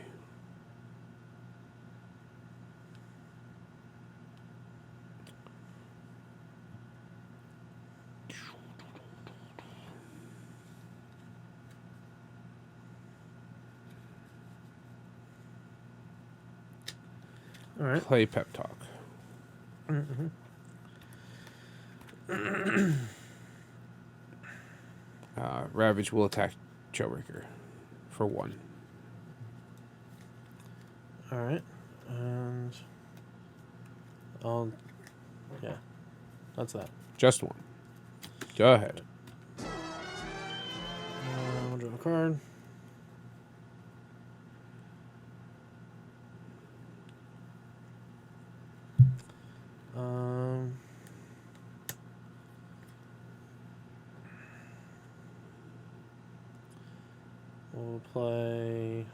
All right. Play Pep Talk. Mm-hmm. Ravage will attack Trailbreaker for 1. All right. And yeah, that's that. Just 1. Go ahead. I'll draw a card. We'll play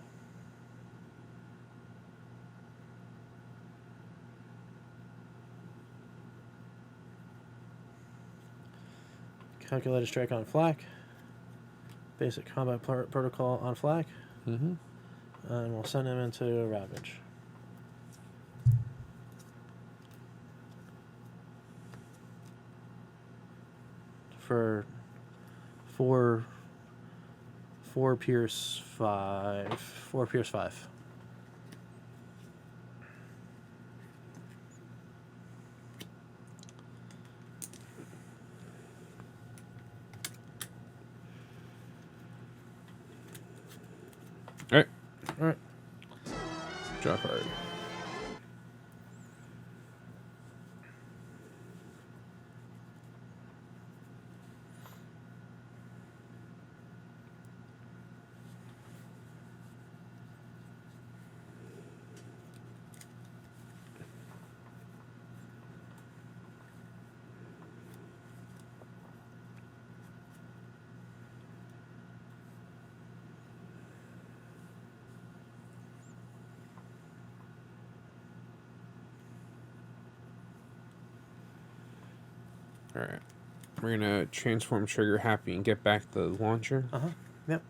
Calculated Strike on Flak, Basic Combat Protocol on Flak, Mm-hmm. and we'll send him into Ravage. For 4 Pierce 5. 4 Pierce 5. All right. All right. Draw a card. Alright. We're gonna transform Trigger Happy and get back the launcher. Uh-huh. Yep.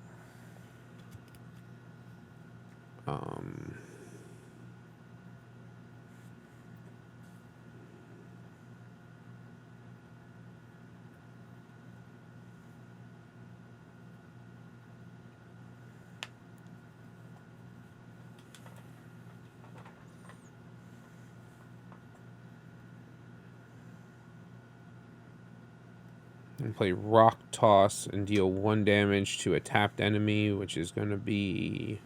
And play Rock Toss and deal 1 damage to a tapped enemy, which is going to be...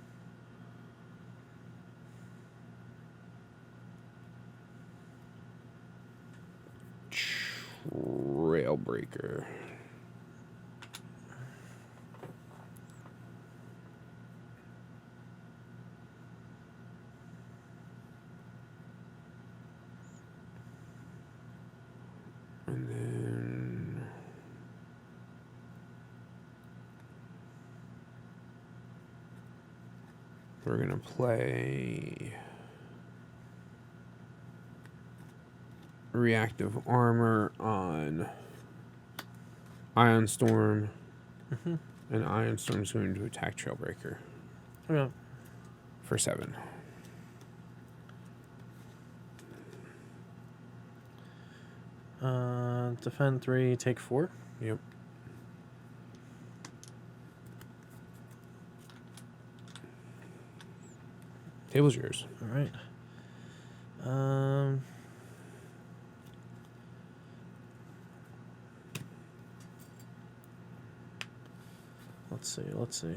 Trailbreaker. And then... we're going to play... Reactive Armor on Ion Storm. Mm-hmm. And Ion Storm's going to attack Trailbreaker. Okay. For 7. Defend 3, take 4. Yep. Table's yours. All right. Let's see.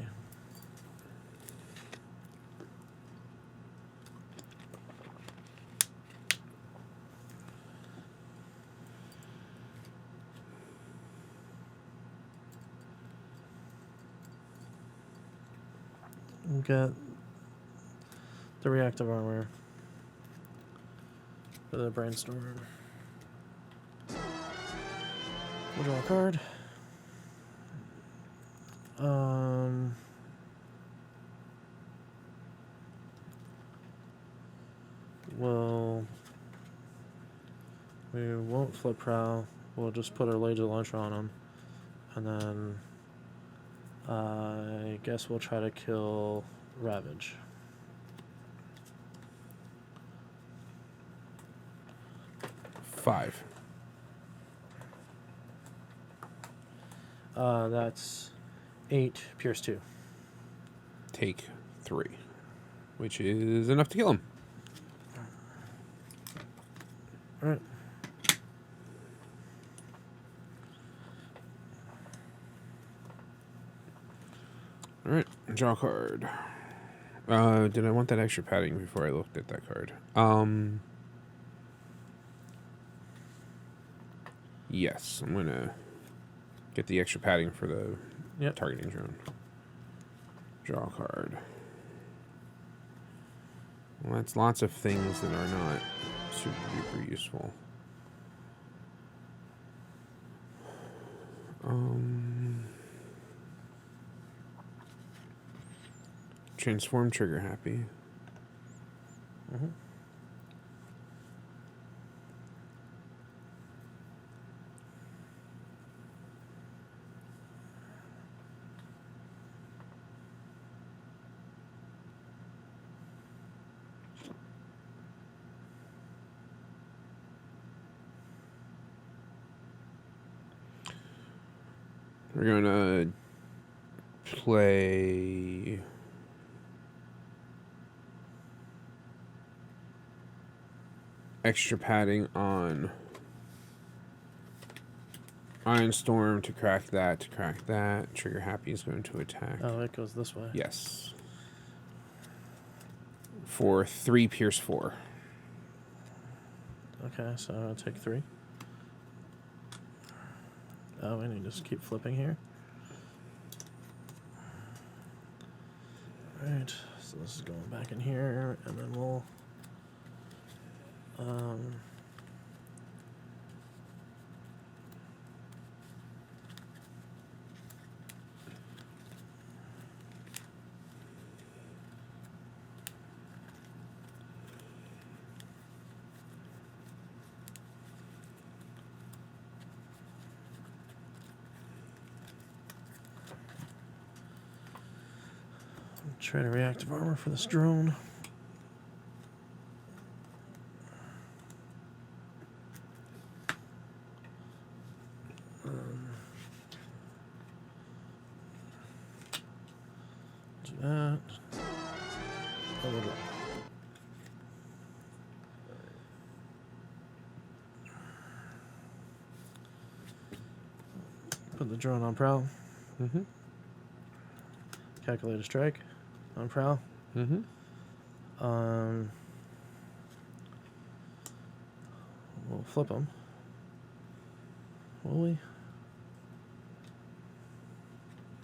Got the reactive armor for the brainstorm. We'll draw a card. Well, we won't flip prow. We'll just put our laser launcher on him, and then I guess we'll try to kill Ravage. Five. That's 8, Pierce 2. Take 3. Which is enough to kill him. Alright. Alright, draw a card. Did I want that extra padding before I looked at that card? Yes, I'm gonna get the extra padding for the targeting drone. Draw a card. Well, that's lots of things that are not super duper useful. Transform Trigger Happy. Mm-hmm. We're gonna play extra padding on Iron Storm to crack that, Trigger Happy is going to attack. Oh, it goes this way. Yes. For 3 Pierce 4. Okay, so I'll take 3. Oh, and you just keep flipping here. Alright, so this is going back in here, and then we'll Trade a reactive armor for this drone. Do that. Double drop. Put the drone on prowl. Mm-hmm. Calculate a strike on prowl. Mm-hmm. We'll flip them. Will we?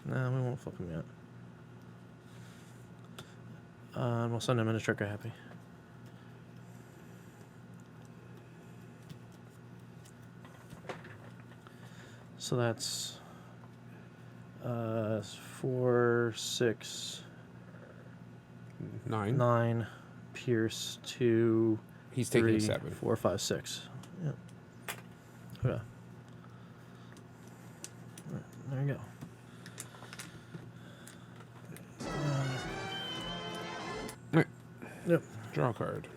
Nah, we won't flip them yet. We'll send him in a trigger happy. So that's 4, 6, 9, Pierce 2. He's 3, taking 7. 4, 5, 6. Yep. Okay. There you go. Alright. Yep. Draw a card.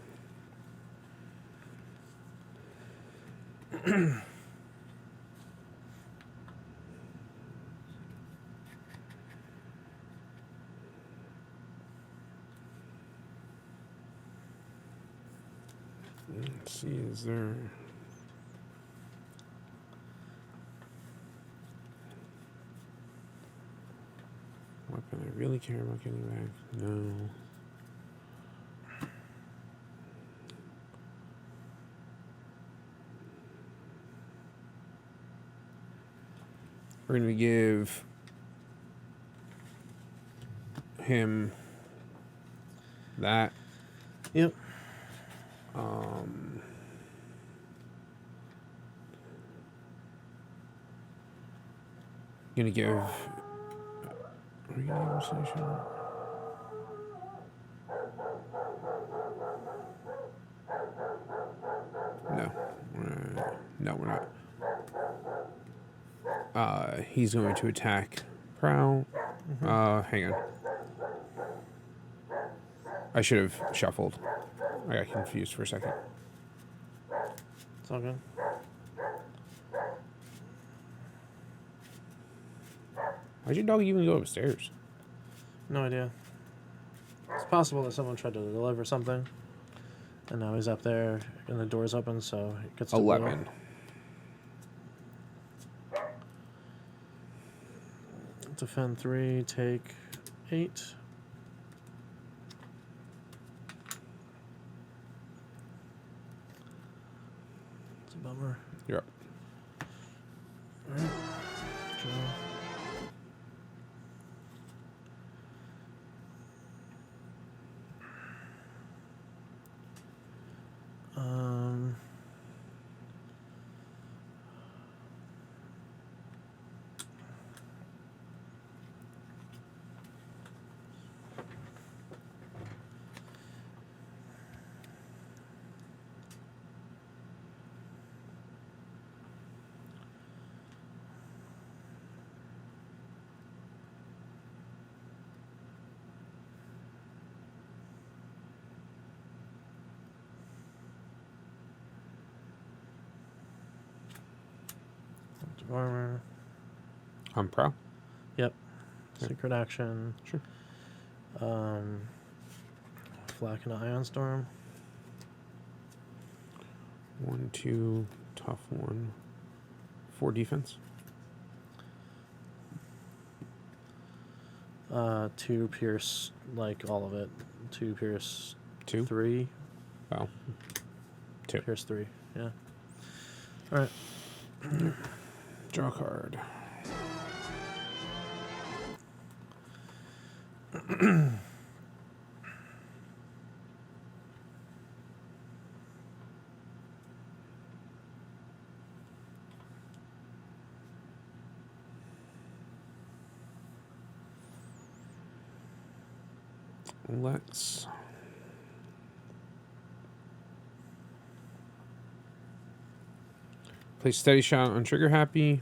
Let's see, is there... Weapon I really care about getting back? No. We're going to give him that. Yep. Gonna give. Are we gonna give him station? No. No, we're not. He's going to attack Prowl. Hang on. I should have shuffled. I got confused for a second. It's all good. Why'd your dog even go upstairs? No idea. It's possible that someone tried to deliver something, and now he's up there, and the door's open, so it gets to 11. Defend 3, take 8. It's a bummer. You're up. All right. Draw. Armor. I'm Prowl. Yep. Yep. Secret action. Sure. Flak and Ion Storm. 1, 2, tough 1. 4 defense. 2 Pierce, like all of it. 2 Pierce. 2. 3. Oh. 2. Pierce 3. Yeah. All right. Draw a card. Let's play Steady Shot on Trigger Happy.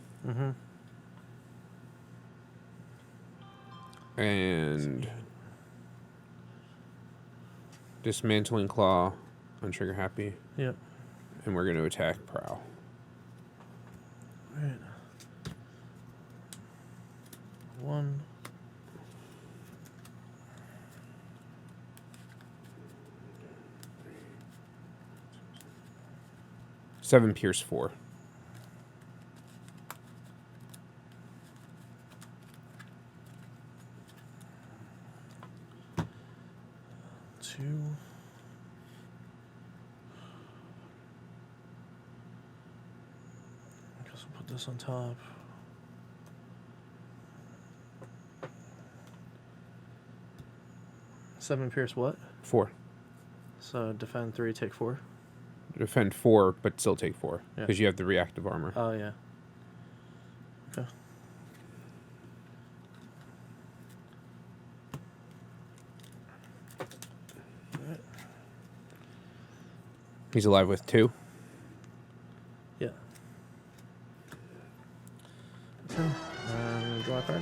And Dismantling Claw on trigger happy. Yep. And we're going to attack Prowl. All right. 1. Seven Pierce 4. 2. I guess we'll put this on top. Seven Pierce what? 4. So defend 3, take 4. Defend 4, but still take 4. Yeah. Because you have the reactive armor. Oh, yeah. Okay. Alright. He's alive with 2. Yeah. Okay. Draw a card.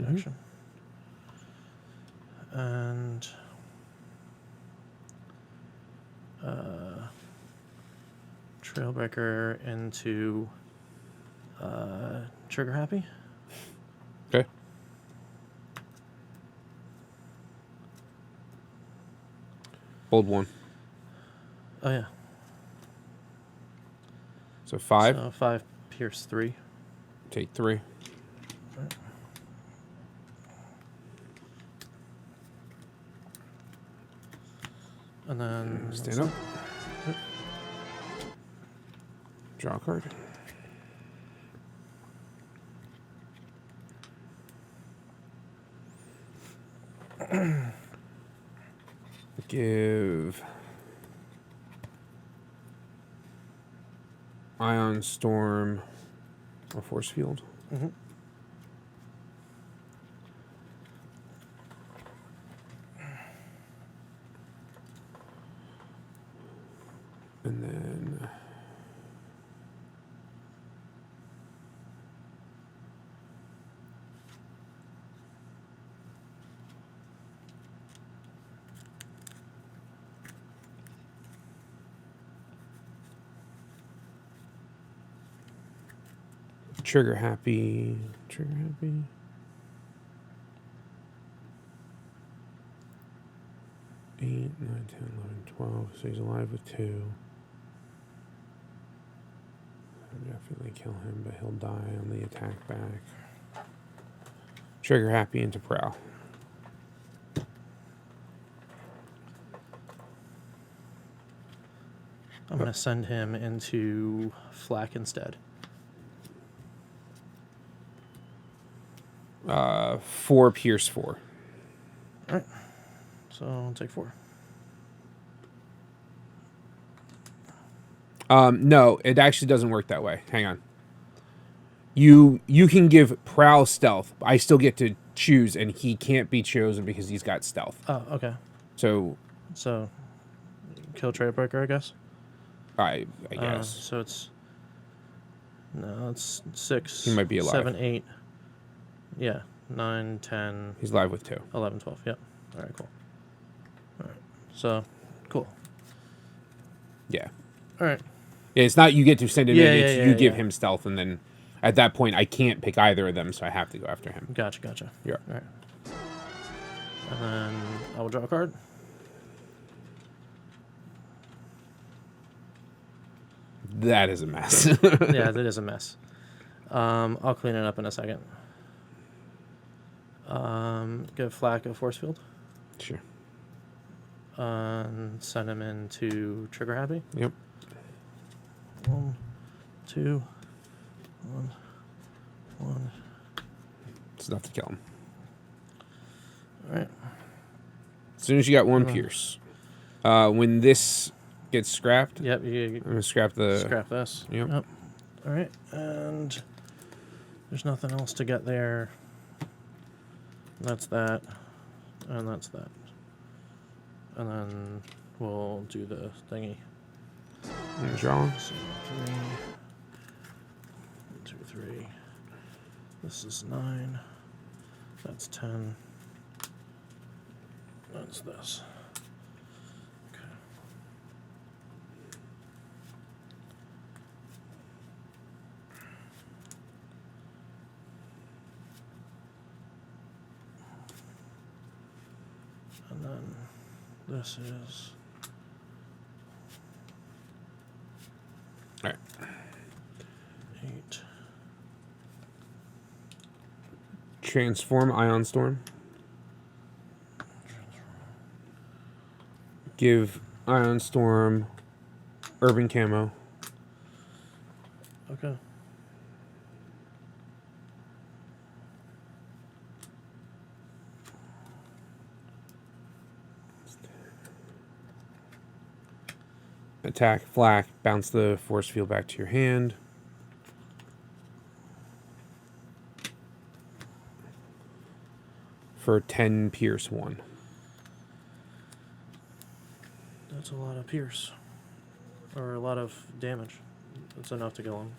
Action. And Trailbreaker into Trigger Happy. Okay. Bold 1. Oh yeah. So 5. So 5 Pierce 3. Take 3. Right. And then Stand up. Yep. Draw a card. Give Ion Storm a force field. Mm-hmm. And then Trigger Happy. 8, 9, 10, 11, 12. So he's alive with 2. I'll definitely kill him, but he'll die on the attack back. Trigger Happy into Prowl. I'm going to send him into Flak instead. 4 Pierce 4. All right. So I'll take 4. No, it actually doesn't work that way. Hang on. You can give Prowl stealth. I still get to choose, and he can't be chosen because he's got stealth. Oh, okay. So kill Trailbreaker, I guess. I guess. So it's 6. He might be alive. 7, 8. Yeah. 9, 10. He's live with 2. 11, 12. Yep. All right, cool. All right. So, cool. Yeah. All right. Yeah, it's not you get to send him Yeah, in. It's yeah, you give yeah. him stealth, and then at that point, I can't pick either of them, so I have to go after him. Gotcha. Yeah. All right. And then I will draw a card. That is a mess. Yeah, that is a mess. I'll clean it up in a second. Give Flak a force field. Sure. Send him into Trigger Happy. Yep. 1, 2, 1. It's enough to kill him. All right. As soon as you got 1 Pierce. When this gets scrapped, Yep. I'm going to scrap the... Scrap this. Yep. All right. And there's nothing else to get there. That's that. And that's that. And then we'll do the thingy. And draw. So 3, 2, 3. This is 9. That's 10. That's this. Okay. And then this is All right. 8. Transform Ion Storm. Give Ion Storm Urban Camo. Okay. Attack Flak. Bounce the force field back to your hand. For 10 Pierce 1. That's a lot of pierce. Or a lot of damage. That's enough to kill him.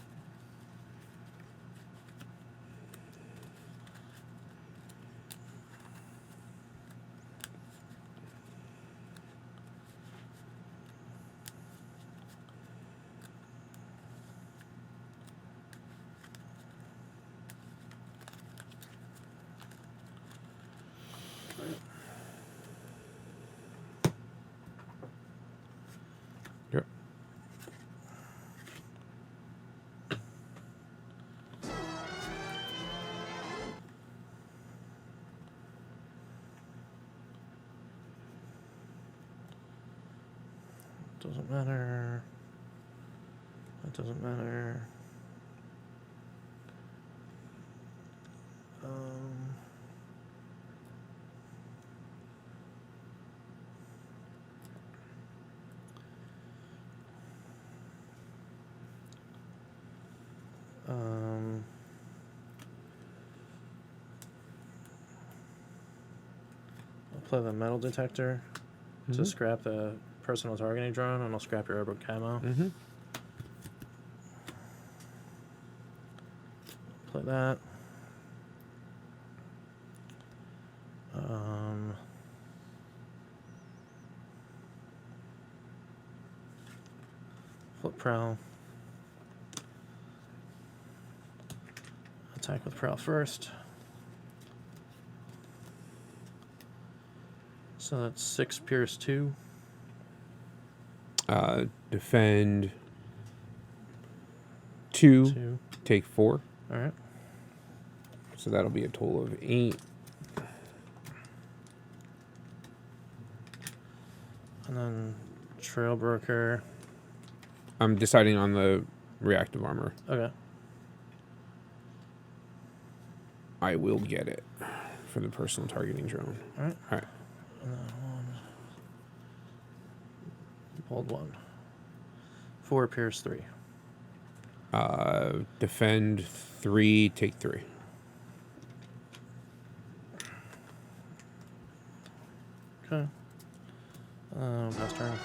Yep. Doesn't matter. That doesn't matter. I'll play the metal detector to scrap the personal targeting drone, and I'll scrap your urban camo. Play that. Flip prowl. Attack with prowl first. So that's 6 pierce 2. Defend 2. 2. Take 4. All right. So that'll be a total of 8. And then trail broker. I'm deciding on the reactive armor. Okay. I will get it for the personal targeting drone. All right. All right. And then 1. Bold 1. 4 pierce 3. Defend 3, take 3. Okay. Pass turn.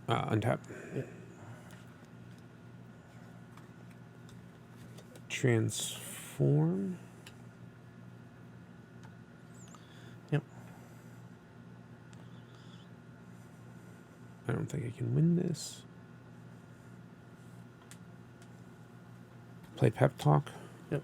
Untap. Yep. Transform. Yep. I don't think I can win this. Play pep talk. Yep.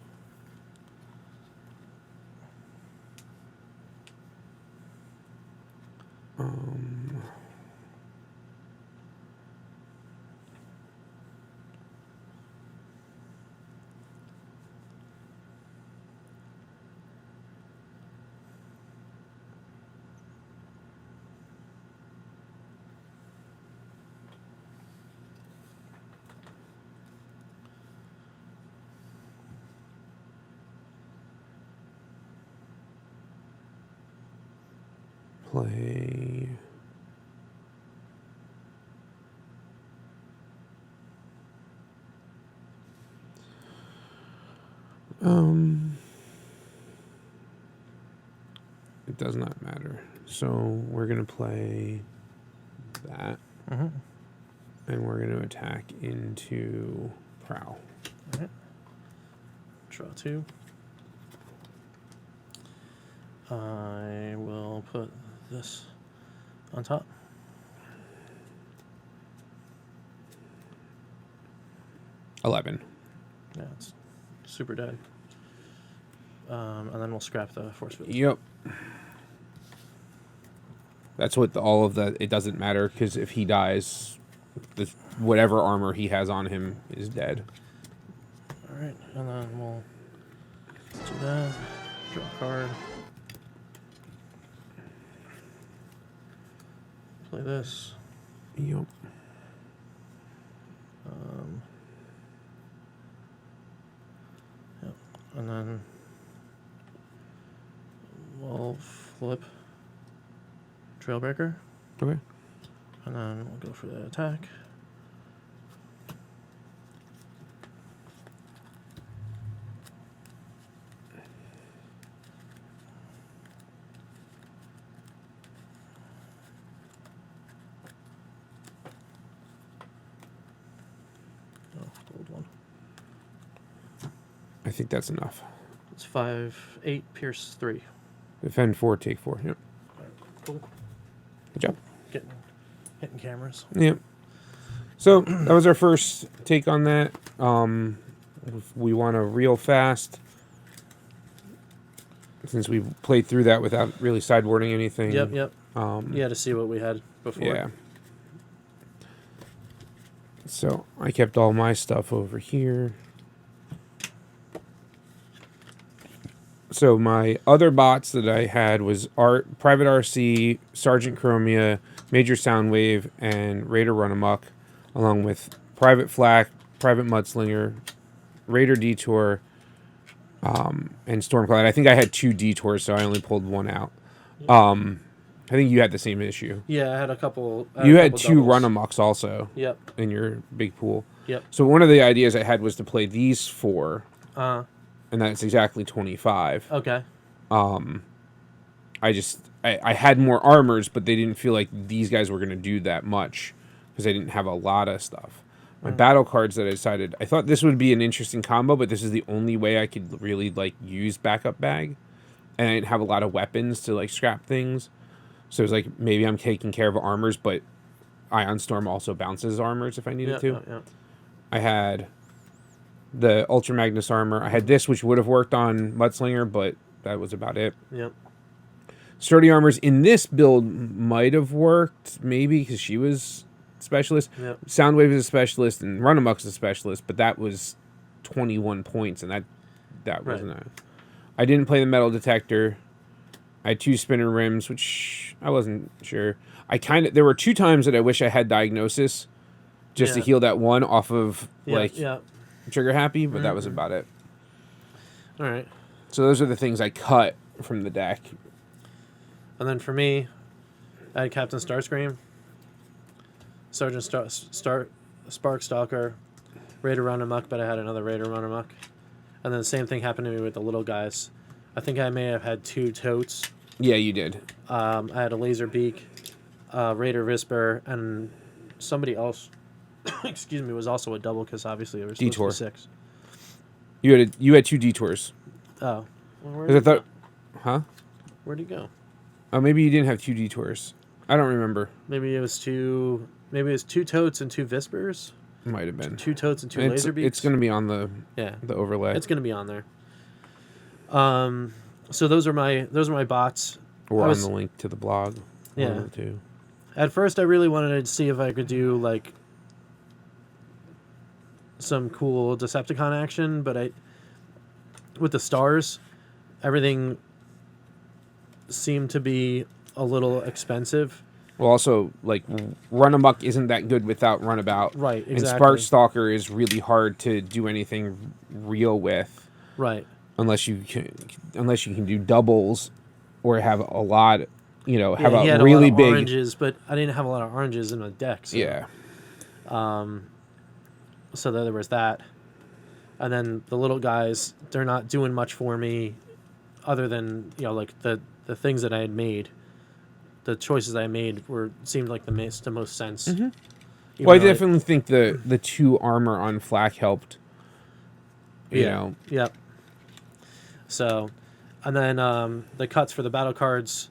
Play. It does not matter. So we're gonna play that, Mm-hmm. and we're gonna attack into Prowl. All right. Draw 2. I will put this on top. $11. Yeah, it's super dead. And then we'll scrap the force field. Yep. That's what all of the. It doesn't matter because if he dies, whatever armor he has on him is dead. All right, and then we'll do that. Draw a card. Play this. Yep. Yep. And then we'll flip Trailbreaker, Okay. and then we'll go for the attack. Oh, gold one. I think that's enough. It's 5, 8, pierce 3. Defend 4, take 4. Yep. Cool. Good job. Hitting cameras. Yep. So that was our first take on that. If we want to reel fast, since we played through that without really sideboarding anything. Yep. Yeah, to see what we had before. Yeah. So I kept all my stuff over here. So my other bots that I had was Private RC, Sergeant Chromia, Major Soundwave, and Raider Run Amok, along with Private Flak, Private Mudslinger, Raider Detour, and Stormcloud. I think I had 2 Detours, so I only pulled 1 out. I think you had the same issue. Yeah, I had a couple. You had 2 doubles. Run Amoks also. Yep. In your big pool. Yep. So one of the ideas I had was to play these 4. Uh-huh. And that's exactly 25. Okay. I had more armors, but they didn't feel like these guys were going to do that much because I didn't have a lot of stuff. My battle cards that I decided, I thought this would be an interesting combo, but this is the only way I could really use backup bag, and I didn't have a lot of weapons to scrap things. So it was like maybe I'm taking care of armors, but Ion Storm also bounces armors if I needed to. Yeah. I had the Ultra Magnus armor. I had this, which would have worked on Mudslinger, but that was about it. Yep. Sturdy armors in this build might have worked, maybe, because she was specialist. Yep. Soundwave is a specialist, and Run Amok's a specialist, but that was 21 points, and that wasn't a... I didn't play the metal detector. I had 2 spinner rims, which I wasn't sure. There were 2 times that I wish I had diagnosis just to heal that one off of, trigger happy, but that was about it. All right. So those are the things I cut from the deck. And then for me, I had Captain Starscream, Sergeant Spark Stalker, Raider Run Amok, but I had another Raider Run Amok. And then the same thing happened to me with the little guys. I think I may have had 2 totes. Yeah, you did. I had a Laser Beak, Raider Visper, and somebody else, excuse me, was also a double because obviously it was supposed to be 6. You had 2 detours. Oh. Well, Because I thought... Huh? Where'd he go? Oh, maybe you didn't have 2 detours. I don't remember. Maybe it was 2 totes and 2 Vispers. Might have been. 2 totes and 2 Laser Beaks. It's going to be on the overlay. It's going to be on there. So those are my bots. Or on the link to the blog. Yeah. One of the 2. At first, I really wanted to see if I could do some cool Decepticon action, but with the stars, everything seemed to be a little expensive. Well, also, Run Amok isn't that good without Runabout. Right, exactly. And Spark Stalker is really hard to do anything real with. Right. Unless you can do doubles or have a lot, have he a had really a lot of big oranges, but I didn't have a lot of oranges in my deck. So, yeah. So there was that. And then the little guys, they're not doing much for me other than, like the things that I had made. The choices I made seemed like the most sense. Mm-hmm. Even Well, I though definitely think the 2 armor on Flak helped. You know. Yep. So, and then the cuts for the battle cards,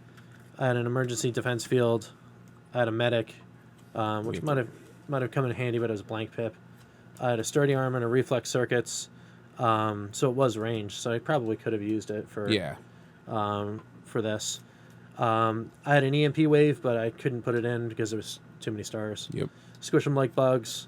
I had an emergency defense field, I had a medic, which might have come in handy, but it was a blank pip. I had a sturdy armor and a reflex circuits, so it was ranged. So I probably could have used it for this. I had an EMP wave, but I couldn't put it in because there was too many stars. Yep. Squish 'em like bugs.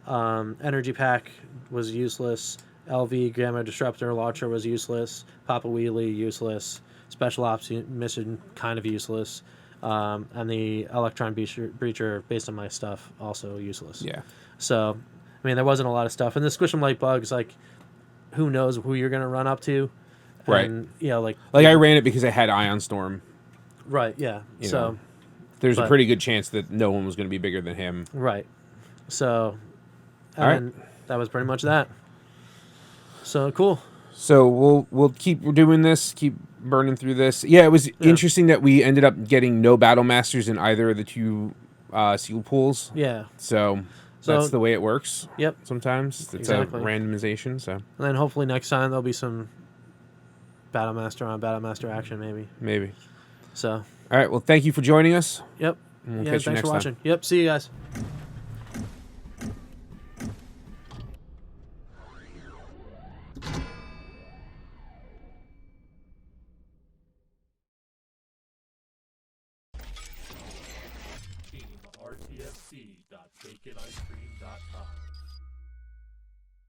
Energy pack was useless. LV Gamma Disruptor Launcher was useless. Papa Wheelie useless. Special Ops mission kind of useless. And the Electron Breacher, based on my stuff, also useless. Yeah. So, I mean, there wasn't a lot of stuff. And the Squish 'em like bugs, like, who knows who you're going to run up to. Right. And, like I ran it because I had Ion Storm. Right, yeah. You know, there's a pretty good chance that no one was going to be bigger than him. Right. So, All right. and that was pretty much that. So, cool. So we'll keep doing this, keep burning through this. Yeah, it was interesting that we ended up getting no Battle Masters in either of the 2 sealed pools. Yeah. So that's the way it works. Yep. Sometimes it's Exactly. a randomization. So And then hopefully next time there'll be some Battle Master on Battle Master action, maybe. So. All right. Well, thank you for joining us. Yep. And we'll catch you thanks next for time. watching. Yep. See you guys.